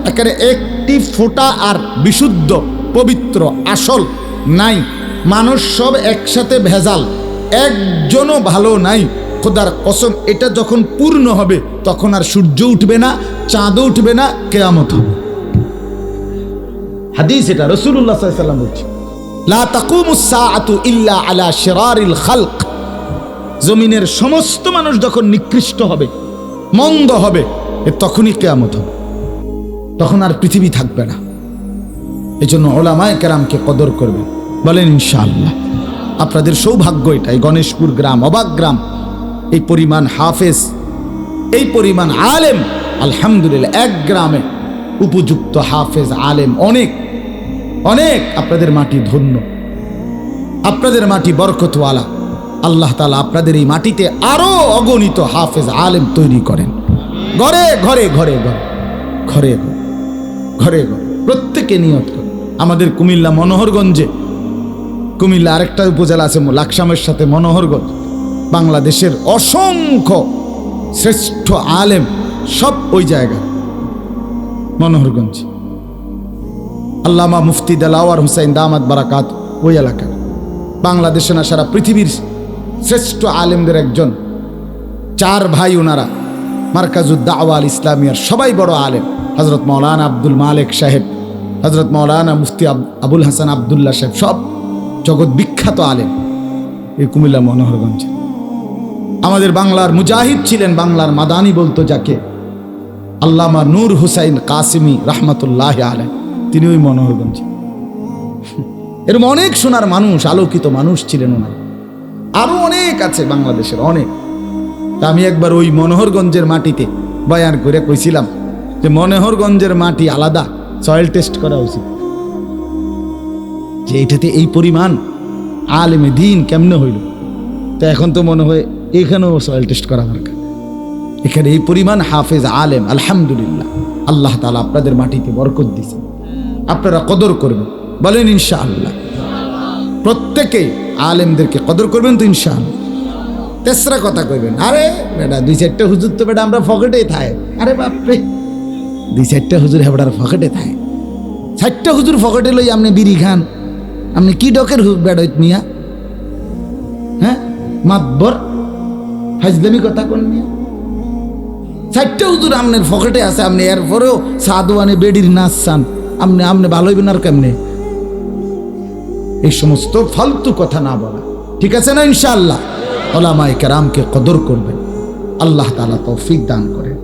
একেবারে একটি ফোঁটা আর বিশুদ্ধ পবিত্র আসল নাই। মানুষ সব একসাথে ভেজাল, একজনও ভালো নাই। খোদার কসম, এটা যখন পূর্ণ হবে তখন আর সূর্য উঠবে না, চাঁদও উঠবে না, কিয়ামত হবে। হাদিস এটা, রাসূলুল্লাহ সাল্লাল্লাহু আলাইহি ওয়াসাল্লাম বলছেন, লা তাকুমুস সাআতু ইল্লা আলা শিরারিল খালক। জমিনের সমস্ত মানুষ যখন নিকৃষ্ট হবে, মন্দ হবে, তখনই কিয়ামত হবে, তখন আর পৃথিবী থাকবে না। এজন্য উলামায়ে কেরামকে কদর করবেন, বলেন ইনশাআল্লাহ। আপনাদের সৌভাগ্য এটাই, গণেশপুর গ্রাম, অবাক গ্রাম, এই পরিমাণ হাফেজ, এই পরিমাণ আলেম, আলহামদুলিল্লাহ। এক গ্রামে উপযুক্ত হাফেজ আলেম অনেক অনেক। আপনাদের মাটি ধন্য, আপনাদের মাটি বরকতওয়ালা। আল্লাহ তাআলা আপনাদের এই মাটিতে আরো অগণিত হাফেজ আলেম তৈরি করেন, ঘরে ঘরে ঘরে ঘরে ঘরে ঘরে ঘরে প্রত্যেকে নিয়ত করে। আমাদের কুমিল্লা মনোহরগঞ্জে, কুমিল্লা আরেকটা উপজেলা আছে লাকসামের সাথে মনোহরগঞ্জ, বাংলাদেশের অসংখ্য শ্রেষ্ঠ আলেম সব ওই জায়গায় মনোহরগঞ্জ। আল্লামা মুফতি দেলাওয়ার হুসাইন দামাত বারাকাত ওই এলাকা। বাংলাদেশে না সারা পৃথিবীর শ্রেষ্ঠ আলেমদের একজন, চার ভাই ওনারা, মারকাজুদ দাওয়া আল ইসলামিয়ার সবাই বড় আলেম। হজরত মৌলানা আব্দুল মালেক সাহেব, হজরত মৌলানা মুফতি আবুল হাসান আবদুল্লাহ সাহেব, সব জগৎ বিখ্যাত আলেম এই কুমিল্লা মনোহরগঞ্জে। আমাদের বাংলার মুজাহিদ ছিলেন, বাংলার মাদানি বলতো যাকে, আল্লামা নূর হুসাইন কাসিমি রহমতুল্লাহ আলাইহি, তিনি ওই মনোহরগঞ্জ। এরকম অনেক সোনার মানুষ, আলোকিত মানুষ ছিলেন ওনার, আরো অনেক আছে বাংলাদেশের অনেক। তা আমি একবার ওই মনোহরগঞ্জের মাটিতে বয়ান করে কইছিলাম যে মনোহরগঞ্জের মাটি আলাদা, সয়েল টেস্ট করা উচিত, যে এটাতে এই পরিমাণ আলেমে দ্বীন কেমনে হইল। তো এখন তো মনে হয় এখানেও সয়েল টেস্ট করা দরকার। এখানে এই পরিমাণ হাফেজ আলেম, আলহামদুলিল্লাহ। আল্লাহ তাআলা আপনাদের মাটিতে বরকত দিয়েছেন, আপনারা কদর করবেন, বলেন ইনশাআল্লাহ। প্রত্যেকে আলেমদেরকে কদর করবেন তো ইনশাআল্লাহ। তেসরা কথা কইবেন, আরে বেটা দুই চারটা হুজুর তো বেটা আমরা পকেটেই থাকে। আরে বাপরে, দুই চারটা হুজুর হেবড়ার পকেটে থাকে, চারটা হুজুর পকেটে লই আপনি বিড়ি খান, আপনি কি ডকের বেড়াইত মিয়া? হ্যাঁ, মাতবর হাজলামি কথা কোন মিয়া? চারটা হুজুর আপনার পকেটে আছে, আপনি এরপরেও সাদওয়ানে বেডির নাচ চান, আপনি ভালো হইবেন আর কেমনে? এই সমস্ত ফালতু কথা না বলা, ঠিক আছে না? ইনশাআল্লাহ উলামায়ে কেরামকে কদর করবেন, আল্লাহ তাআলা তৌফিক দান করেন।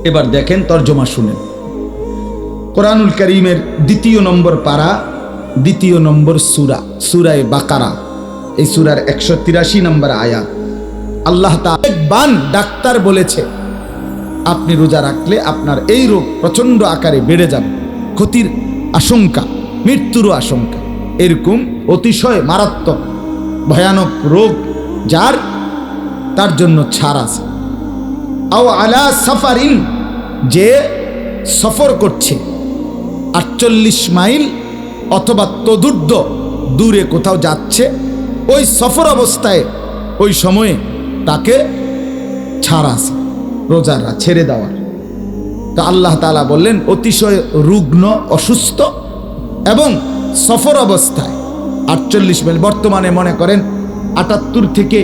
এবার দেখেন তরজমা শুনেন। কোরআনুল কারীমের ২ নম্বর পারা, ২ নম্বর সূরা, সূরায়ে বাকারা, এই সূরার ১৮৩ নম্বর আয়াত। আল্লাহ তাআলা একবার ডাক্তার বলেছে আপনি রোজা রাখলে আপনার এই রোগ প্রচন্ড আকারে বেড়ে যাবে, ক্ষতির আশঙ্কা, মৃত্যুরও আশঙ্কা। এরকম অতিশয় মারাত্মক ভয়ানক রোগ যার, তার জন্য ছাড় আছে। আও আলা সাফারিন, যে সফর করছে ৪৮ মাইল অথবা তদূর্ধ্ব দূরে কোথাও যাচ্ছে, ওই সফর অবস্থায় ওই সময়ে তাকে ছাড় আছে, রোজারা ছেড়ে দেওয়ার। তো আল্লাহ তাআলা বললেন অতিশয় রুগ্ন, অসুস্থ এবং সফর অবস্থায় ৪৮ মাইল, বর্তমানে মনে করেন ৭৮ থেকে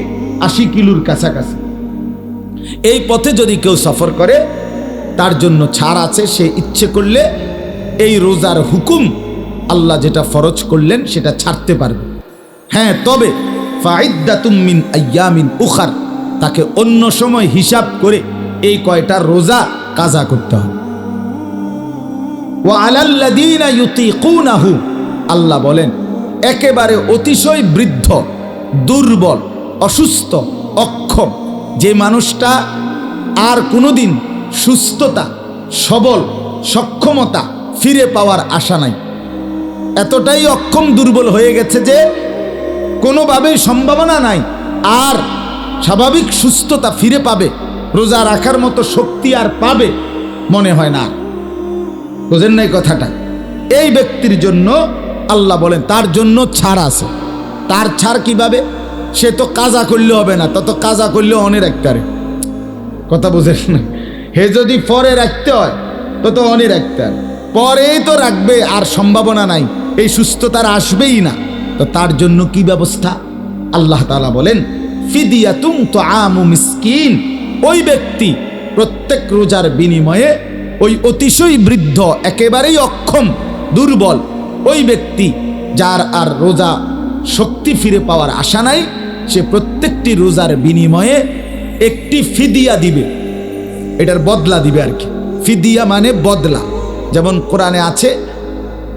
৮০ কিলোর কাছাকাছি, এই পথে যদি কেউ সফর করে তার জন্য ছাড় আছে। সে ইচ্ছে করলে এই রোজার হুকুম আল্লাহ যেটা ফরজ করলেন সেটা ছাড়তে পারবে। হ্যাঁ, তবে ফাইদ্দাতুম মিন আইয়ামিন উখার, তাকে অন্য সময় হিসাব করে এই কয়টা রোজা কাজা করতে হবে। ওয়া আলাল্লাযীনা ইউতীকুনাহু, আল্লাহ বলেন একেবারে অতিশয় বৃদ্ধ, দুর্বল, অসুস্থ, অক্ষম, যে মানুষটা আর কোনোদিন সুস্থতা, সবল, সক্ষমতা ফিরে পাওয়ার আশা নাই, এতটাই অক্ষম দুর্বল হয়ে গেছে যে কোনোভাবেই সম্ভাবনা নাই আর স্বাভাবিক সুস্থতা ফিরে পাবে, রোজা রাখার মতো শক্তি আর পাবে মনে হয় না। বুঝেন নাই কথাটা? এই ব্যক্তির জন্য আল্লাহ বলেন তার জন্য ছাড় আছে। তার ছাড় কিভাবে? সে তো কাজা করলে হবে না, তত কাজা করলে অনে রাখতে পারে। কথা বুঝেন না? হে যদি পরে রাখতে হয় তত অনে রাখতে পারে, পরেই তো রাখবে, আর সম্ভাবনা নাই, এই সুস্থতার আসবেই না। তো তার জন্য কি ব্যবস্থা? আল্লাহ তাআলা বলেন ফিদিয়াতুন তুআমু মিসকিন। ওই ব্যক্তি প্রত্যেক রোজার বিনিময়ে ওই অতিশয় বৃদ্ধ, একেবারেই অক্ষম, দুর্বল ওই ব্যক্তি যার আর রোজা শক্তি ফিরে পাওয়ার আশা নাই, সে প্রত্যেকটি রোজার বিনিময়ে একটি ফিদিয়া দিবে। এটার বদলা দিবে আর কি। ফিদিয়া মানে বদলা। যেমন কোরআনে আছে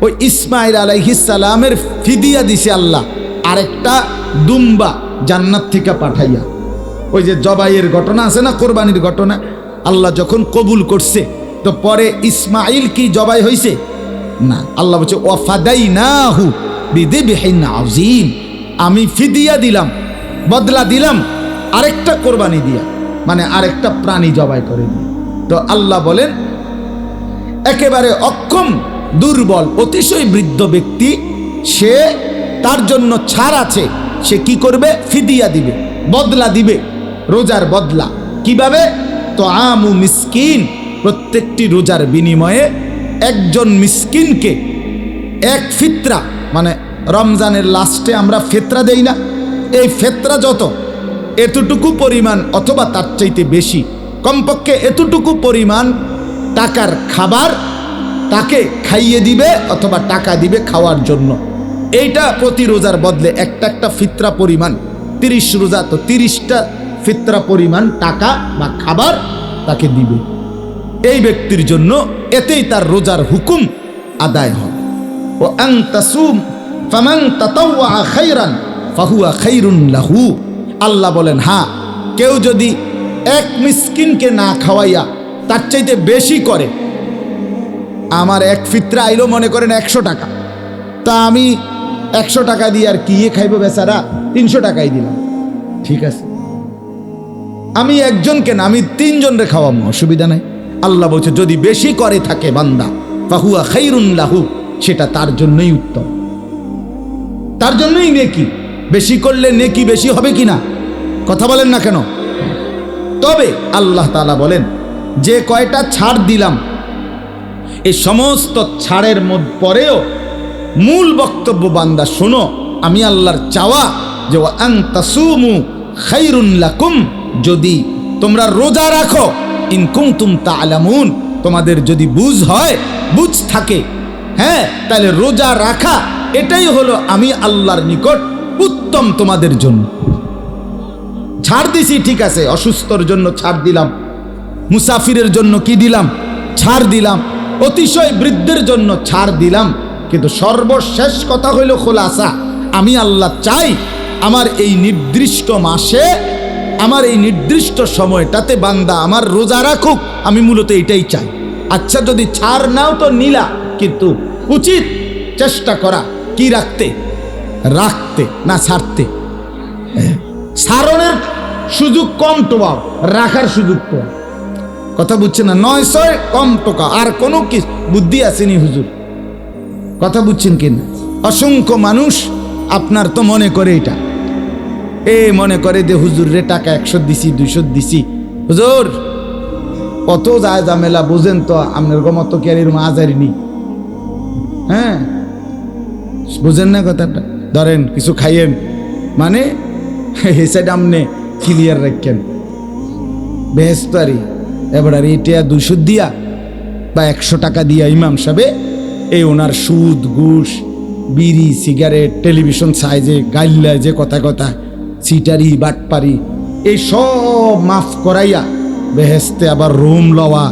ওই ইসমাইল আলাইহিস সালামের ফিদিয়া দিছে আল্লাহ আরেকটা দুম্বা জান্নাত থেকে পাঠাইয়া। ওই যে জবাইয়ের ঘটনা আছে না, কোরবানির ঘটনা, আল্লাহ যখন কবুল করছে তো পরে ইসমাইল কি জবাই হয়েছে না? আল্লাহ বলছে ওয়াফাদাইনাহু বিযিবহিন আযীম, আমি ফিদিয়া দিলাম, বদলা দিলাম আরেকটা কোরবানি দিয়া, মানে আরেকটা প্রাণী জবাই করে দিয়ে। তো আল্লাহ বলেন একেবারে অক্ষম, দুর্বল, অতিশয় বৃদ্ধ ব্যক্তি, সে তার জন্য ছাড় আছে। সে কি করবে? ফিদিয়া দিবে, বদলা দিবে, রোজার বদলা। কিভাবে? তো আমু মিসকিন, প্রত্যেকটি রোজার বিনিময়ে একজন মিসকিনকে এক ফিতরা, মানে রমজানের লাস্টে আমরা ফিতরা দেই না, এই ফিতরা যত এতটুকু পরিমাণ অথবা তার চাইতে বেশি, কমপক্ষে এতটুকু পরিমাণ টাকার খাবার তাকে খাইয়ে দিবে অথবা টাকা দিবে খাওয়ার জন্য। এইটা প্রতি রোজার বদলে একটা একটা ফিতরা পরিমাণ, 30 রোজা তো 30টা ফিতরা পরিমাণ টাকা বা খাবার তাকে দিবে এই ব্যক্তির জন্য। এতেই তার রোজার হুকুম আদায় হয়। ও আন তাসুম ফামান তাতাওয়া খায়রান ফাহুয়া খায়রুন লাহু। আল্লাহ বলেন হ্যাঁ, কেউ যদি এক মিসকিনকে না খাওয়াইয়া তার চাইতে বেশি করে, আমার এক ফিতরা আইলো মনে করেন 100 টাকা, তা আমি 100 টাকা দিয়ে আর কি খাইব বেচারা, 300 টাকাই দিলাম, ঠিক আছে। আমি একজনকে না, আমি 3 জনরে খাওয়াবো, অসুবিধা নাই। আল্লাহ বলছে যদি বেশি করে থাকে বান্দা ফাহুয়া খায়রুন লাহু, সেটা তার জন্যই উত্তম, তার জন্যই নেকি। বেশি করলে নেকি বেশি হবে কিনা কথা বলেন না কেন? তবে আল্লাহ তাআলা বলেন যে কয়টা ছাড় দিলাম, এই সমস্ত ছাড়ের পরেও মূল বক্তব্য বান্দা শোনো, আমি আল্লাহর চাওয়া যে ওয়া আন তাসুমু খায়রুন লাকুম, যদি তোমরা রোজা রাখো, ইন কুনতুম তা'লামুন, তোমাদের যদি বুঝ হয়, বুঝ থাকে, হ্যাঁ, তাহলে রোজা রাখা এটাই হলো আমি আল্লাহর নিকট উত্তম তোমাদের জন্য। ছাড় দিছি ঠিক আছে, অসুস্থর জন্য ছাড় দিলাম, মুসাফিরের জন্য কি দিলাম? ছাড় দিলাম, অতিশয় বৃদ্ধের জন্য ছাড় দিলাম, কিন্তু সর্বশেষ কথা হইল খোলাসা, আমি আল্লাহ চাই আমার এই নির্দিষ্ট মাসে, আমার এই নির্দিষ্ট সময়টাতে বান্দা আমার রোজা রাখুক, আমি মূলত এটাই চাই। আচ্ছা যদি ছাড় নাও তো নিলা, কিন্তু উচিত চেষ্টা করা কি রাখতে, রাখতে না ছাড়তে। সারণের সুযোগ কম টোয়াও, রাখার সুযোগ কম, কথা বুঝছে না? 900 কম টোকা, আর কোনো কি বুদ্ধি আসেনি হুজুর, কথা বুঝছেন কিনা? অসংখ্য মানুষ আপনার তো মনে করে এটা, মনে করে যে হুজুর রে টাকা 100 দিছি 200 দিছি, হুজুর কত যায় ঝামেলা বুঝেন তো, আপনার গমত কি আর এরকম আজারিনি, হ্যাঁ বুঝেন না কথাটা? ধরেন কিছু খাইয়েন, মানে হেসে ডামনে ক্লিয়ার রাখেন, বেহেস্তারি এবার আর এটা 200 দিয়া বা 100 টাকা দিয়া ইমাম সাহেবে এই ওনার সুদ ঘুষ বিড়ি সিগারেট টেলিভিশন সাইজে গাইল্লা যে কথা কথা সিটারি বাটপারি এই সব মাফ করাইয়া বেহেস্তে আবার রুম লওয়া,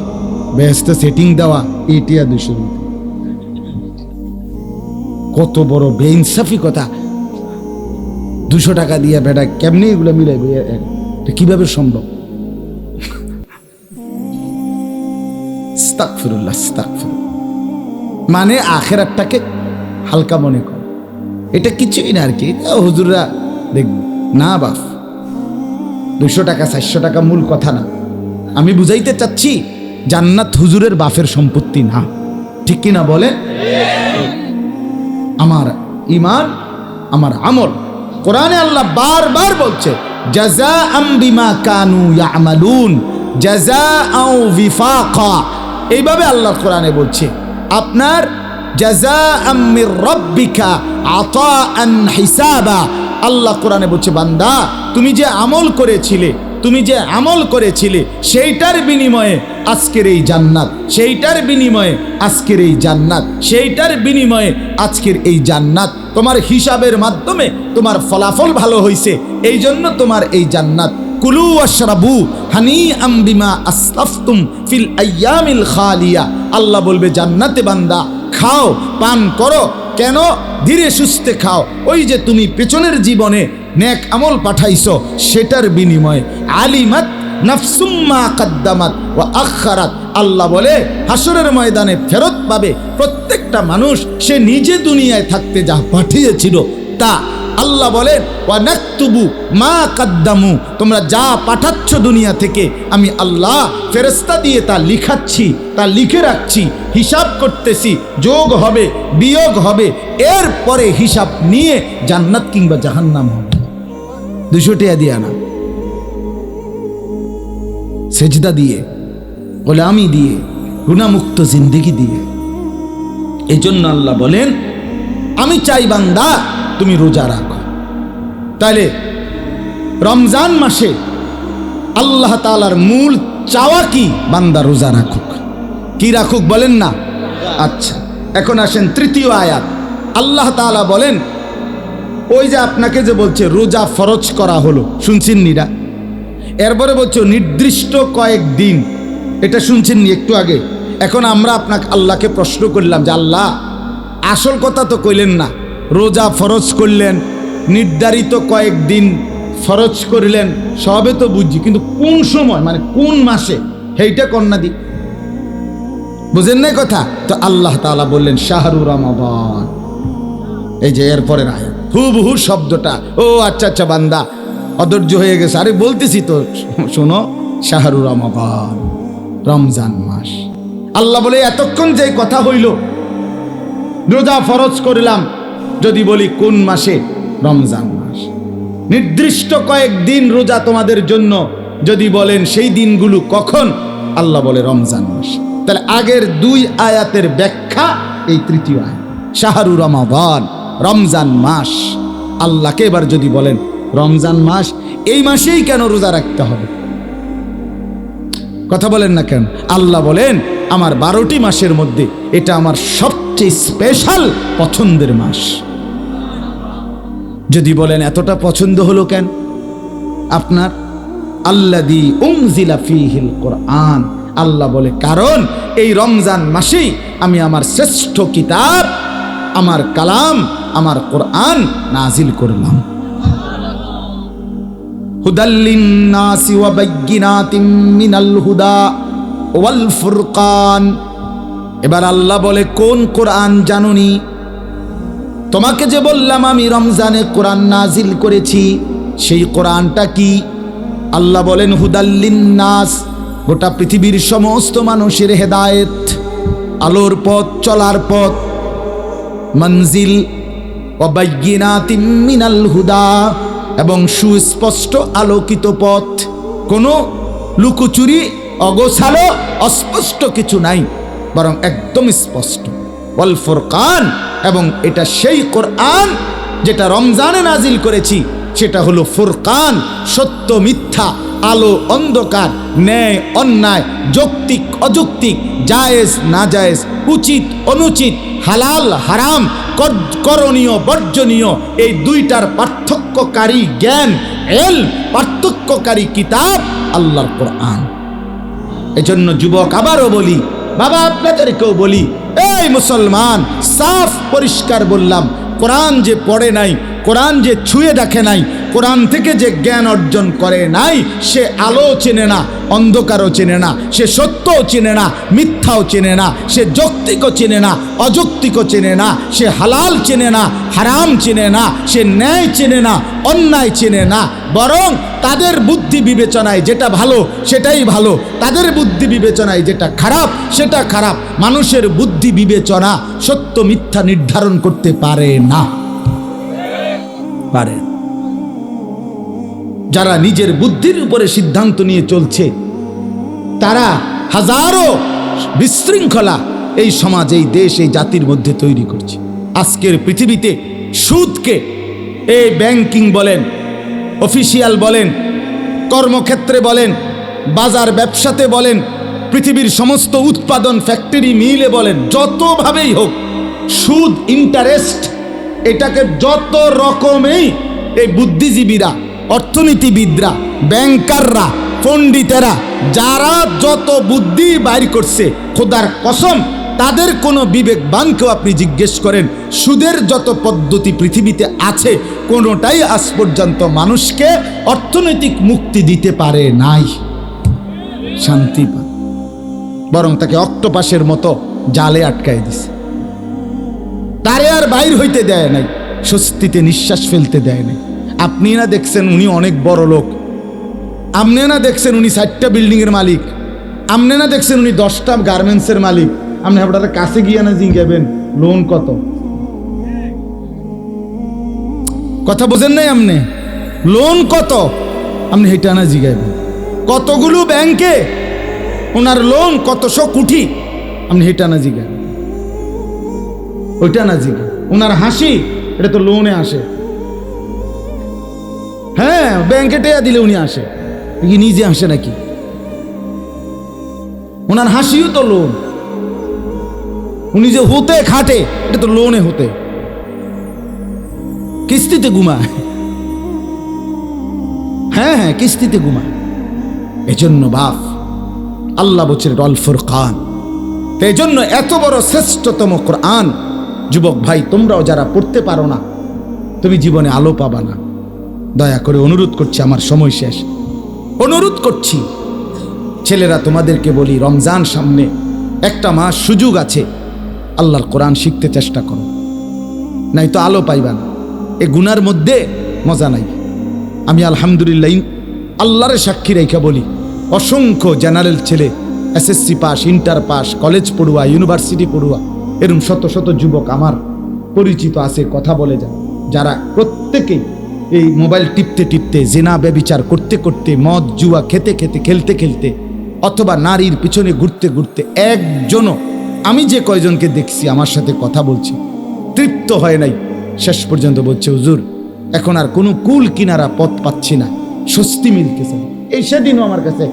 বেহেস্তে সেটিং দেওয়া, এটা 200 দিতে। কত বড় বেইনসাফি কথা! 200 টাকা দিয়া বেটা কেমনি এগুলো মিলাইবে? কিভাবে সম্ভব? আস্তাগফিরুল্লাহ, আস্তাগফিরুল্লাহ। মানে আখিরাতটাকে হালকা মনে কর, এটা কিছুই না আর কি, হুজুররা দেখবে না বাপ। 200 টাকা 400 টাকা মূল কথা না, আমি বুঝাইতে চাচ্ছি জান্নাত হুজুরের বাপের সম্পত্তি না, ঠিক কিনা বলে? আমার ঈমান, আমার আমল। কোরআনে আল্লাহ বারবার বলছে জাযাআম বিমা কানু ইয়ামালুন জাযাআও বিফাকা। এইভাবে আল্লাহ কোরআনে বলছে আপনার জাযাআম মির রাব্বিকা আতাআন হিসাবা। আল্লাহ কোরআনে বলছে বান্দা তুমি যে আমল করেছিলে সেইটার বিনিময়ে আজকের এই জান্নাত, সেইটার বিনিময়ে আজকের এই জান্নাত, সেইটার বিনিময়ে আজকের এই জান্নাত। তোমার হিসাবের মাধ্যমে তোমার ফলাফল ভালো হয়েছে, এই জন্য তোমার এই জান্নাত। কুলু ওয়াশরাবু হানিআম বিমা আসলাফতুম ফিল আইয়ামিল খালিয়া। আল্লাহ বলবে জান্নাতে বান্দা খাও, পান করো। কেন? ধীরে সুস্থে খাও। ওই যে তুমি পেছনের জীবনে নেক আমল পাঠাইছো সেটার বিনিময়ে। আলিমাত নাফসুম মা কাদ্দামাত ওয়া আখারাত। আল্লাহ বলে হাসরের ময়দানে ফেরত পাবে প্রত্যেকটা মানুষ সে নিজে দুনিয়ায় থাকতে যা পাঠিয়েছিল তা। আল্লাহ বলেন ওয়া নাকতুবু মা কাদ্দামু, তোমরা যা পাঠাচ্ছ দুনিয়া থেকে আমি আল্লাহ ফেরেশতা দিয়ে তা লিখাচ্ছি, তা লিখে রাখছি, হিসাব করতেছি, যোগ হবে বিয়োগ হবে, এরপরে হিসাব নিয়ে জান্নাত কিংবা জাহান্নাম হবে। 200 টাকা দিয়ে আনা, সেজদা দিয়ে, গোলামি দিয়ে, গুনাহমুক্ত জিন্দেগি দিয়ে। এই জন্য আল্লাহ বলেন আমি চাই বান্দা তুমি রোজা রাখো। তাহলে রমজান মাসে আল্লাহ তাআলার মূল চাওয়া কি? বান্দা রোজা রাখুক। কি রাখুক বলেন না? আচ্ছা, এখন আসেন তৃতীয় আয়াত। আল্লাহ তাআলা বলেন ওই যে আপনাকে যে বলছে রোজা ফরজ করা হলো, শুনছেন নিরা? এরপরে বলছো নির্দিষ্ট কয়েকদিন, এটা শুনছেন নি একটু আগে? এখন আমরা আপনাকে আল্লাহকে প্রশ্ন করলাম যে আল্লাহ আসল কথা তো কইলেন না, রোজা ফরজ করলেন, নির্ধারিত কয়েকদিন ফরজ করলেন, সবে তো বুঝছি, কিন্তু কোন সময় মানে কোন মাসে সেইটা কন্যা দি বুঝেন নাই কথা? তো আল্লাহ তাআলা বললেন শাহরু রমাদান। এই যে এরপরে আয়াত হুবহু শব্দটা। ও আচ্ছা আচ্ছা বান্দা অধৈর্য হয়ে গেছে, আরে বলতেছি তো শোনো, শাহরু রমাদান, রমজান মাস। আল্লাহ বলে এতক্ষণ যে কথা হইল রোজা ফরজ করলাম, যদি বলি কোন মাসে? রমজান মাস। নির্দিষ্ট কয়েকদিন রোজা তোমাদের জন্য, যদি বলেন সেই দিনগুলো কখন? আল্লাহ বলে রমজান মাস। তাহলে আগের 2 আয়াতের ব্যাখ্যা এই তৃতীয় আয়াত, শাহরু রমাদান, রমজান মাস। আল্লাহকে এবার যদি বলেন রমজান মাস, এই মাসেই কেন রোজা রাখতে হবে? কথা বলেন না কেন? আল্লাহ বলেন আমার 12টি মাসের মধ্যে এটা আমার সবচেয়ে স্পেশাল পছন্দের মাস। যদি বলেন এতটা পছন্দ হলো কেন আপনার? আল্লাযী উনজিলা ফীহিল কোরআন। আল্লাহ বলে কারণ এই রমজান মাসেই আমি আমার শ্রেষ্ঠ কিতাব, আমার কালাম, আমার কোরআন নাজিল করলাম। হুদাল লিন্নাসি ওয়া বাইয়িনাতিম মিনাল হুদা ওয়াল ফুরকান। এবার আল্লাহ বলে কোন কোরআন জানুনি? তোমাকে যে বললাম আমি রমজানে কোরআন নাজিল করেছি, সেই কোরআনটা কি? আল্লাহ বলেন হুদাল লিন্নাস, গোটা পৃথিবীর সমস্ত মানুষের হেদায়েত, আলোর পথ, চলার পথ। মনজিল ওয়া বাইয়িনাতিম মিনাল হুদা, এবং সুস্পষ্ট আলোকিত পথ, কোনো লুকোচুরি, অগোছালো, অস্পষ্ট কিছু নাই, বরং একদম স্পষ্ট। ওয়াল ফুরকান, এবং এটা সেই কোরআন যেটা রমজানে নাজিল করেছি, সেটা হলো ফুরকান, সত্য মিথ্যা, আলো অন্ধকার, ন্যায় অন্যায়, যৌক্তিক অযৌক্তিক, জায়েজ নাজায়েজ, উচিত অনুচিত, হালাল হারাম, করণীয় বর্জনীয়, এই 2টার পার্থক্যকারী জ্ঞান, পার্থক্যকারী কিতাব আল্লাহর কোরআন। এজন্য যুবক আবারও বলি, বাবা আপনাদেরকেও বলি, এই মুসলমান, সাফ পরিষ্কার বললাম, কোরআন যে পড়ে নাই, কোরআন যে ছুঁয়ে দেখে নাই, কোরআন থেকে যে জ্ঞান অর্জন করে নাই, সে আলো চেনে না, অন্ধকারও চেনে না, সে সত্যও চেনে না, মিথ্যাও চেনে না, সে যৌক্তিকও চেনে না, অযৌক্তিকও চেনে না, সে হালাল চেনে না, হারাম চেনে না, সে ন্যায় চেনে না, অন্যায় চেনে না। বরং তাদের বুদ্ধি বিবেচনায় যেটা ভালো সেটাই ভালো, তাদের বুদ্ধি বিবেচনায় যেটা খারাপ সেটা খারাপ। মানুষের বুদ্ধি বিবেচনা সত্য মিথ্যা নির্ধারণ করতে পারে না, পারে। যারা নিজের বুদ্ধির উপরে সিদ্ধান্ত নিয়ে চলছে, তারা হাজারো বিশৃঙ্খলা এই সমাজ, এই দেশ, এই জাতির মধ্যে তৈরি করছে। আজকের পৃথিবীতে সুদকে এই ব্যাংকিং বলেন, অফিসিয়াল বলেন, কর্মক্ষেত্রে বলেন, বাজার ব্যবসাতে বলেন, পৃথিবীর সমস্ত উৎপাদন ফ্যাক্টরি মিলে বলেন, যতভাবেই হোক সুদ, ইন্টারেস্ট, এটাকে যত রকমেই এই বুদ্ধিজীবীরা, অর্থনীতিবিদরা, ব্যাংকাররা, পণ্ডিতেরা, যারা যত বুদ্ধি বাইর করছে, খোদার কসম তাদের কোনো বিবেকবানকেও আপনি জিজ্ঞেস করেন, সুদের যত পদ্ধতি পৃথিবীতে আছে কোনোটাই আজ পর্যন্ত মানুষকে অর্থনৈতিক মুক্তি দিতে পারে নাই, শান্তি পায়, বরং তাকে অক্টোপাসের মতো জালে আটকায় দিছে। তারে আর বাইর হইতে দেয় নাই, স্বস্তিতে নিঃশ্বাস ফেলতে দেয় নাই। আপনি না দেখছেন উনি অনেক বড় লোক, আপনি না দেখছেন উনি 4টা বিল্ডিংয়ের মালিক, আপনি না দেখছেন উনি 10টা গার্মেন্টসের মালিক, আপনি আপনার কাছে গিয়ে না জিজ্ঞাবেন লোন কত? কথা বোঝেন নাই আপনি? লোন কত আপনি হেটা না জিজ্ঞাবেন। কতগুলো ব্যাংকে ওনার লোন কতশো কোটি আপনি হেটা না জিজ্ঞাবেন, ওইটা না জিজ্ঞা। ওনার হাসি এটা তো লোনে আসে, হ্যাঁ ব্যাংকে টেয়া দিলে উনি আসে, কি নিজে আসে নাকি? ওনার হাসিও তো লোন, উনি যে হতে খাটে এটা তো লোনে হতে, কিস্তিতে ঘুমায়, হ্যাঁ হ্যাঁ কিস্তিতে ঘুমায়। এজন্য বাপ আল্লাহ বলছেন অল ফুরকান, এই জন্য এত বড় শ্রেষ্ঠতম কোরআন। যুবক ভাই, তোমরাও যারা পড়তে পারো না, তুমি জীবনে আলো পাবা না। দয়া করে অনুরোধ করছি, আমার সময় শেষ, অনুরোধ করছি ছেলেরা তোমাদেরকে বলি, রমজান সামনে, একটা মাস সুযোগ আছে, আল্লাহর কোরআন শিখতে চেষ্টা করো, নাই তো আলো পাইবা না। এ গুনার মধ্যে মজা নাই। আমি আলহামদুলিল্লাহ আল্লাহরে সাক্ষী রেখা বলি, অসংখ্য জেনারেল ছেলে, SSC pass, inter pass, college পড়ুয়া, ইউনিভার্সিটি পড়ুয়া, এরকম শত শত যুবক আমার পরিচিত আছে, কথা বলে যায়, যারা প্রত্যেকেই এই মোবাইল টিপতে টিপতে, জিনা ব্যভিচার করতে করতে, মদ জুয়া খেতে খেতে, খেলতে খেলতে, অথবা নারীর পিছনে ঘুরতে ঘুরতে, একজনও, আমি যে কয়জনকে দেখছি আমার সাথে কথা বলছি, তৃপ্ত হয় নাই। শেষ পর্যন্ত বলছে, হুজুর এখন আর কোনো কুল কিনারা পথ পাচ্ছি না, স্বস্তি মিলতেছে না। এই সেদিনও আমার কাছে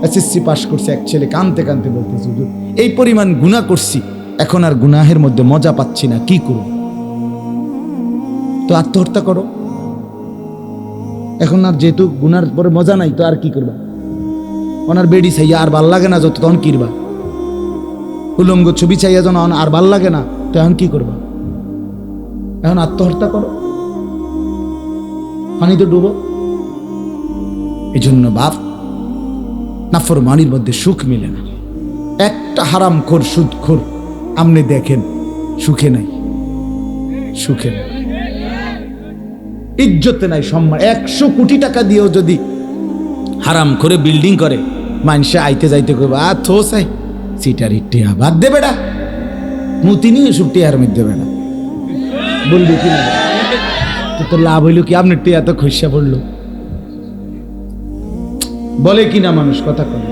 এসএসসি পাস করছে এক ছেলে কাঁদতে কাঁদতে বলতেছে, হুজুর এই পরিমাণ গুনাহ করছি, এখন আর গুনাহের মধ্যে মজা পাচ্ছি না, কি করব? তো আত্মহত্যা করো। এখন আর যেহেতু গুনার পরে মজা নাই, তো আর কি করবা? ওনার বেডি চাইয়া আর ভাল লাগে না, যত তখন কিরবা? উলঙ্গ ছবি চাইয়া যেন আর ভাল লাগে না, তো এখন কি করবা? এখন আত্মহত্যা করো, পানিতে ডুবো। এই জন্য বাপ, নাফরমানির মধ্যে সুখ মিলে না। একটা হারামখোর, সুদখোর আপনি দেখেন সুখে নাই, সুখে নাই, ইজ্জতে নাই, সম্মান। 100 কোটি টাকা দিয়েও যদি হারাম করে বিল্ডিং করে, মানুষে আইতে যাইতে করবে, আর থো চাই সিটার টিয়া বাদ দেবে না, মুতি নিয়ে সব টিয়ার মধ্যে দেবে না, বললি কি না? তো লাভ হইল কি? আপনার টিয়া তো খসা পড়লো, বলে কিনা মানুষ, কথা কয়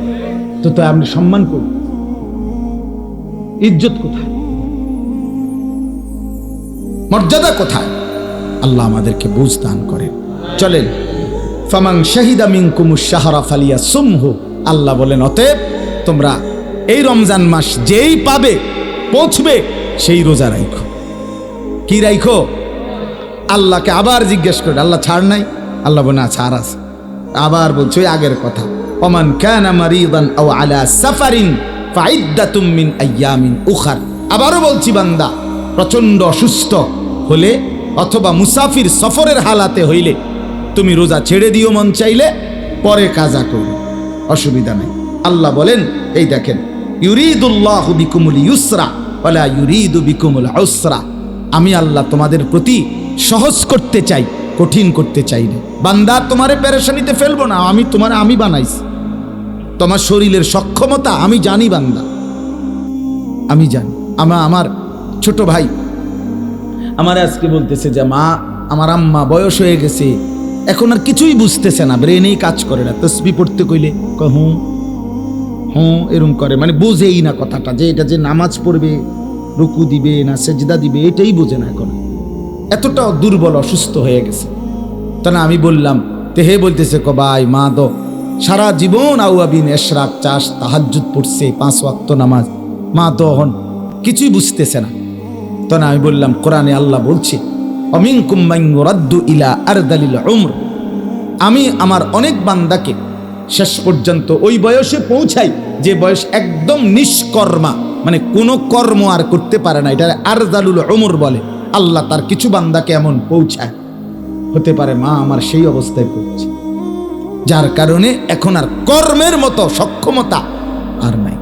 তো, তো আপনি সম্মান করুন, ইজ্জত কোথায়, মর্যাদা কোথায়? আল্লাহ আমাদেরকে বুঝ দান করেন। চলেন, ফামান শাহিদা মিনকুমুশ শাহরা ফালিয়াসুমহু, আল্লাহ বলেন অতএব তোমরা এই রমজান মাস যেই পাবে, পৌঁছবে, সেই রোজা রাখো। কি রাখো? আল্লাহকে আবার জিজ্ঞেস করে, আল্লাহ ছাড় নাই? আল্লাহ বলে না, ছাড় আছে। আবার বলছো ওই আগের কথা, ওমান কানা মারিদান আও আলা সাফারিন ফাইদ্দাতুম মিন আইয়ামিন উখার। আবারও বলছি, বান্দা প্রচন্ড অসুস্থ হলে অথবা মুসাফির সফরের হালাতে হইলে তুমি রোজা ছেড়ে দিও মন চাইলে, পরে কাজা করো, অসুবিধা নাই। আল্লাহ বলেন, এই দেখেন, ইউরিদুল্লাহু বিকুমুল ইউসরা ওয়ালা ইউরিদু বিকুমুল উসরা। আমি আল্লাহ তোমাদের প্রতি সহজ করতে চাই, কঠিন করতে চাই না। বান্দা, তোমারে পেরেশানিতে ফেলবো না, আমি বানাইছি। তোমার শরীরের সক্ষমতা আমি জানি বান্দা, আমি জানি। আমার ছোট ভাই আমার আজকে বলতেছে যে মা, আমার আম্মা বয়স হয়ে গেছে, এখন আর কিছুই বুঝতেছে না, ব্রেনেই কাজ করে না। তসবিহ পড়তে কইলে হুঁ হুঁ এরম করে, মানে বোঝেই না কথাটা, যে এটা যে নামাজ পড়বে, রুকু দিবে না সেজদা দিবে, এটাই বোঝে না এখন। এতটা দুর্বল অসুস্থ হয়ে গেছে। তা না আমি বললাম, তে হে বলতেছে ভাই মা দো, সারা জীবন আউয়াবিন এশরাক চাষ তাহাজ্জুদ পড়ছে, 5 ওয়াক্ত নামাজ, মা তো হন কিছুই বুঝতেছে না। তো না আমি বললাম, কোরআনে আল্লাহ বলছে, অমিনকুম মান ইউরাদ্দু ইলা আরদালিল উমর। আমি আমার অনেক বান্দাকে শেষ পর্যন্ত ওই বয়সে পৌঁছাই যে বয়স একদম নিষ্কর্মা, মানে কোনো কর্ম আর করতে পারে না, এটা আরদালুল উমর বলে। আল্লাহ তার কিছু বান্দাকে এমন পৌঁছায়, হতে পারে মা আমার সেই অবস্থায় পৌঁছে, যার কারণে এখন আর কর্মের মতো সক্ষমতা আর নাই।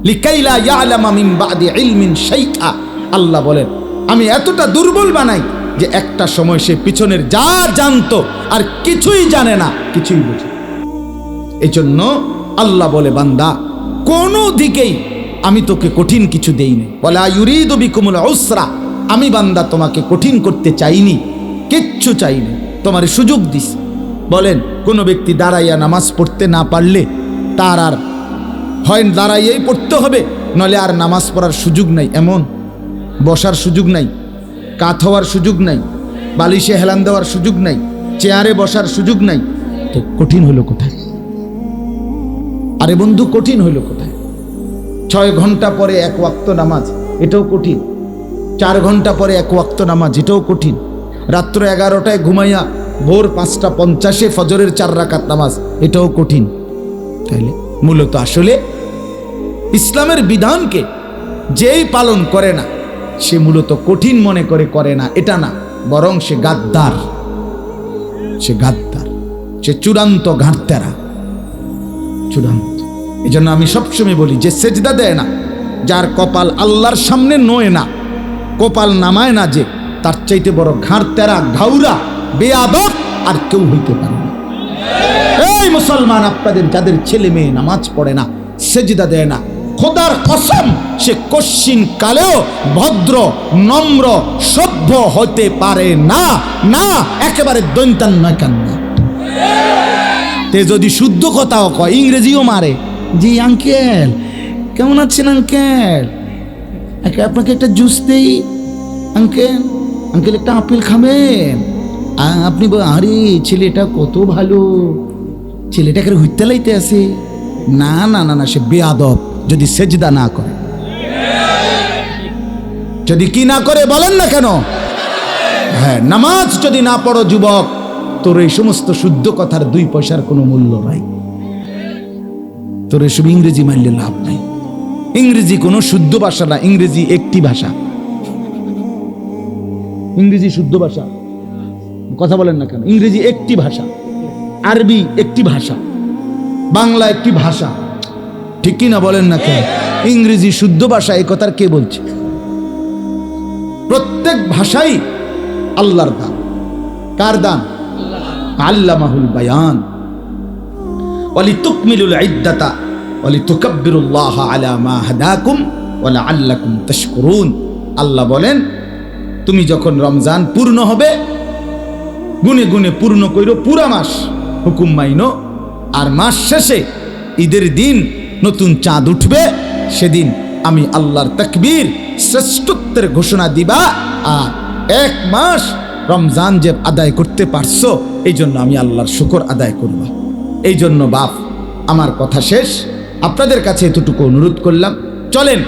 লিকাইলা ইয়ালামা মিন বাদি ইলমিন শাইআ। আল্লাহ বলেন, আমি এতটা দুর্বল বানাই যে একটা সময় সে পিছনের যা জানতো আর কিছুই জানে না, কিছুই বুঝে। এই জন্য আল্লাহ বলে, বান্দা কোনো দিকেই আমি তোকে কঠিন কিছু দেইনি। ওয়ালা ইউরিদু বিকুমুল উসরা। আমি বান্দা তোমাকে কঠিন করতে চাইনি, কিচ্ছু চাইনি, তোমার সুযোগ দিস। বলেন, কোনো ব্যক্তি দাঁড়াইয়া নামাজ পড়তে না পারলে তার আর হয় দাঁড়াইয়াই পড়তে হবে, নলে আর নামাজ পড়ার সুযোগ নাই। এমন বসার সুযোগ নাই, কাত হওয়ার সুযোগ নাই, বালিশে হেলান দেওয়ার সুযোগ নাই, চেয়ারে বসার সুযোগ নাই। তো কঠিন হলো কোথায়? আরে বন্ধু, কঠিন হইল কোথায়? 6 ঘন্টা পরে 1 ওয়াক্ত নামাজ, এটাও কঠিন। 4 ঘন্টা পরে 1 ওয়াক্ত নামাজ, এটাও কঠিন। রাত্র 11টায় ঘুমাইয়া ভোর 5:50 ফজরের 4 রাকাত নামাজ, এটাও কঠিন। তাইলে মূলত আসলে ইসলামের বিধানকে যেই পালন করে না সে মূলত কঠিন মনে করে না, এটা না, বরং সে গাদ্দার, সে চূড়ান্ত ঘাটতেরা, চূড়ান্ত। এই জন্য আমি সবসময় বলি, যে সেজদা দেয় না, যার কপাল আল্লাহর সামনে নয় না, কপাল নামায় না, যে তার চাইতে বড় ঘাড়তেরা, ঘাউরা, বেয়াদব আর কেউ হইতে পারে না। এই মুসলমান, আপনাদের যাদের ছেলে মেয়ে নামাজ পড়ে না, সেজদা দেয় না, খোদার কসম সে কশ্চিন কালেও ভদ্র, নম্র, সভ্য হতে পারে না, না একেবারে দৈন্তান নয় কান্না। তে যদি শুদ্ধ কথাও কয়, ইংরেজিও মারে, জি আঙ্কেল কেমন আছেন আঙ্কেল, আপনাকে একটা জুস দেই আঙ্কেল একটা আপেল খাবেন? আপনি আরে ছেলেটা কত ভালো, ছেলেটাকে হুইতে লাইতে আছে। না না না না, সে বেয়াদব যদি সেজদা না করে। যদি কি না করে বলেন না কেন? হ্যাঁ, নামাজ যদি না পড়ো যুবক, তোর এই সমস্ত শুদ্ধ কথার 2 পয়সার কোনো মূল্য নাই। তোর এসব ইংরেজি মানলে লাভ নাই। ইংরেজি কোনো শুদ্ধ ভাষা না, ইংরেজি একটি ভাষা। ইংরেজি শুদ্ধ ভাষা, কথা বলেন না কেন? ইংরেজি একটি ভাষা, আরবি একটি ভাষা, বাংলা একটি ভাষা, ঠিক কি না বলেন না কেন? ইংরেজি শুদ্ধ ভাষা, এই কথার কে বলছে? প্রত্যেক ভাষাই আল্লাহর দান। কার দান? আল্লামাহুল বায়ান ওয়ালিতুকমিলুল ইদ্দাতা ওয়ালিতুকাব্বিরুল্লাহ আলা মা হাদাকুম ওয়া লাআল্লাকুম তাশকুরুন। আল্লাহ বলেন, তুমি যখন রমজান পূর্ণ হবে, গুনে গুনে পূর্ণ কইরো, পুরা মাস হুকুম মাইনো, আর মাস শেষে ঈদের দিন নতুন চাঁদ উঠবে, সেদিন আমি আল্লাহর তাকবীর, শ্রেষ্ঠত্বের ঘোষণা দিবা, আর 1 মাস রমজান যে আদায় করতে পারছো, এই জন্য আমি আল্লাহর শুকর আদায় করব। এই জন্য বাপ, আমার কথা শেষ, আপনাদের কাছে এতটুকু অনুরোধ করলাম, চলেন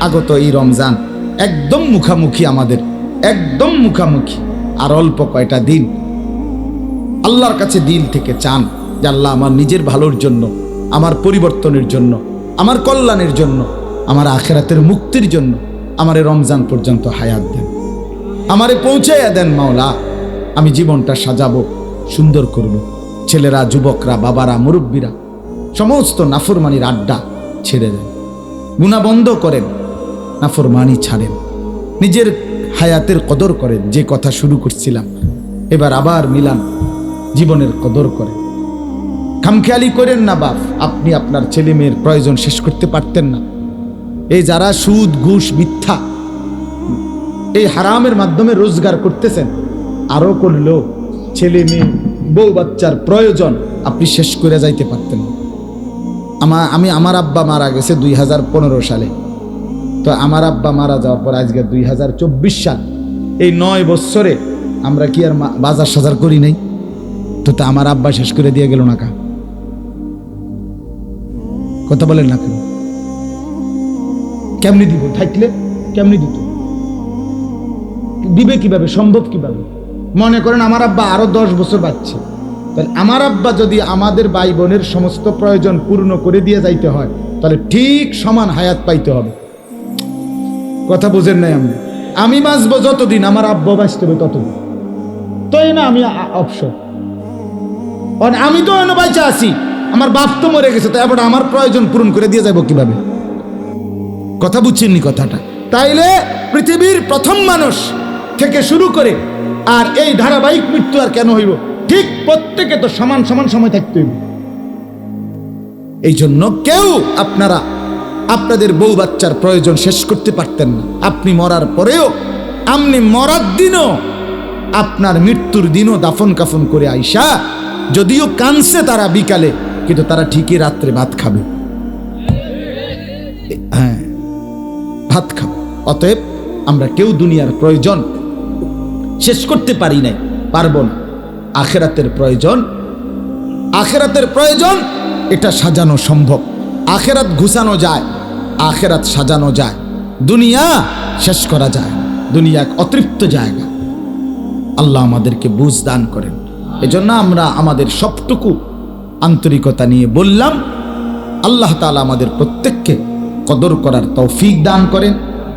আগত এই রমজান একদম মুখামুখি, আমাদের একদম মুখামুখি, আর অল্প কয়টা দিন আল্লাহর কাছে দিল থেকে চান যে আল্লাহ আমার নিজের ভালোর জন্য, আমার পরিবর্তনের জন্য, আমার কল্যাণের জন্য, আমার আখিরাতের মুক্তির জন্য আমারে রমজান পর্যন্ত হায়াত দেন, আমারে পৌঁছাইয়া দেন মাওলা। আমি জীবনটা সাজাবো, সুন্দর করব। ছেলেরা, যুবকরা, বাবারা, মুরব্বীরা সমস্ত নাফরমানির আড্ডা ছেড়ে দেন, গুনাহ বন্ধ করেন, নাফরমানি ছাড়েন, নিজের হায়াতের কদর করেন। যে কথা শুরু করছিলাম এবার আবার মিলান, জীবনের কদর করেন। খামখেয়ালি করেন না বাপ, আপনি আপনার ছেলে মেয়ের প্রয়োজন শেষ করতে পারতেন না? এই যারা সুদ, ঘুষ, মিথ্যা, এই হারামের মাধ্যমে রোজগার করতেছেন, আরো করলেও ছেলে মেয়ে, বউ বাচ্চার প্রয়োজন আপনি শেষ করে যাইতে পারতেন না। আমার আব্বা মারা গেছে 2015 সালে। তো আমার আব্বা মারা যাওয়ার পর আজকে 2024 সাল, এই 9 বছরে আমরা কি আর বাজার সাজার করি নাই? তো আমার আব্বা শেষ করে দিয়ে গেল না কা? কথা বলেন না কেন? কেমনি দিব? থাকলে কেমনি দিত? দিবে কিভাবে? সম্ভব কিভাবে? মনে করেন আমার আব্বা আরো 10 বছর বাঁচছে, তাহলে আমার আব্বা যদি আমাদের ভাই বোনের সমস্ত প্রয়োজন পূর্ণ করে দিয়ে যাইতে হয়, তাহলে ঠিক সমান হায়াত পাইতে হবে। কথা বুঝেন নাই? আমি বাঁচবো যতদিন, আমার আব্বা বাঁচতে হবে ততদিন। তো না আমি অপশন, আমি তো এনে বাইচা আছি, আমার বাপ তো মরে গেছে, তাই আবার আমার প্রয়োজন পূরণ করে দিয়ে যাবো কিভাবে? কথা বুঝছেননি কথাটা? তাইলে পৃথিবীর প্রথম মানুষ থেকে শুরু করে আর এই ধারাবাহিক মৃত্যু আর কেন হইব? ঠিক প্রত্যেকে তো সমান সমান সময় থাকতে হইব। এই জন্য কেউ আপনারা আপনাদের বউ বাচ্চার প্রয়োজন শেষ করতে পারতেন না। আপনি মরার পরেও, আপনি মরার দিনও, আপনার মৃত্যুর দিনও দাফন কাফন করে আইসা, যদিও কানছে তারা বিকালে, কিন্তু তারা ঠিকই রাত্রে ভাত খাবে। হ্যাঁ, ভাত খাবে। অতএব আমরা কেউ দুনিয়ার প্রয়োজন শেষ করতে পারি নাই, পারবো না। আখেরাতের প্রয়োজন, আখেরাতের প্রয়োজন, এটা সাজানো সম্ভব। আখেরাত ঘুষানো যায়, আখেরাত সাজানো যায়, দুনিয়া শেষ করা যায়। দুনিয়া এক অতৃপ্ত জায়গা। আল্লাহ আমাদেরকে বুঝ দান করেন। এজন্য আমরা আমাদের সবটুকু আন্তরিকতা নিয়ে বললাম। আল্লাহ তাআলা আমাদের প্রত্যেককে কদর করার তৌফিক দান করেন।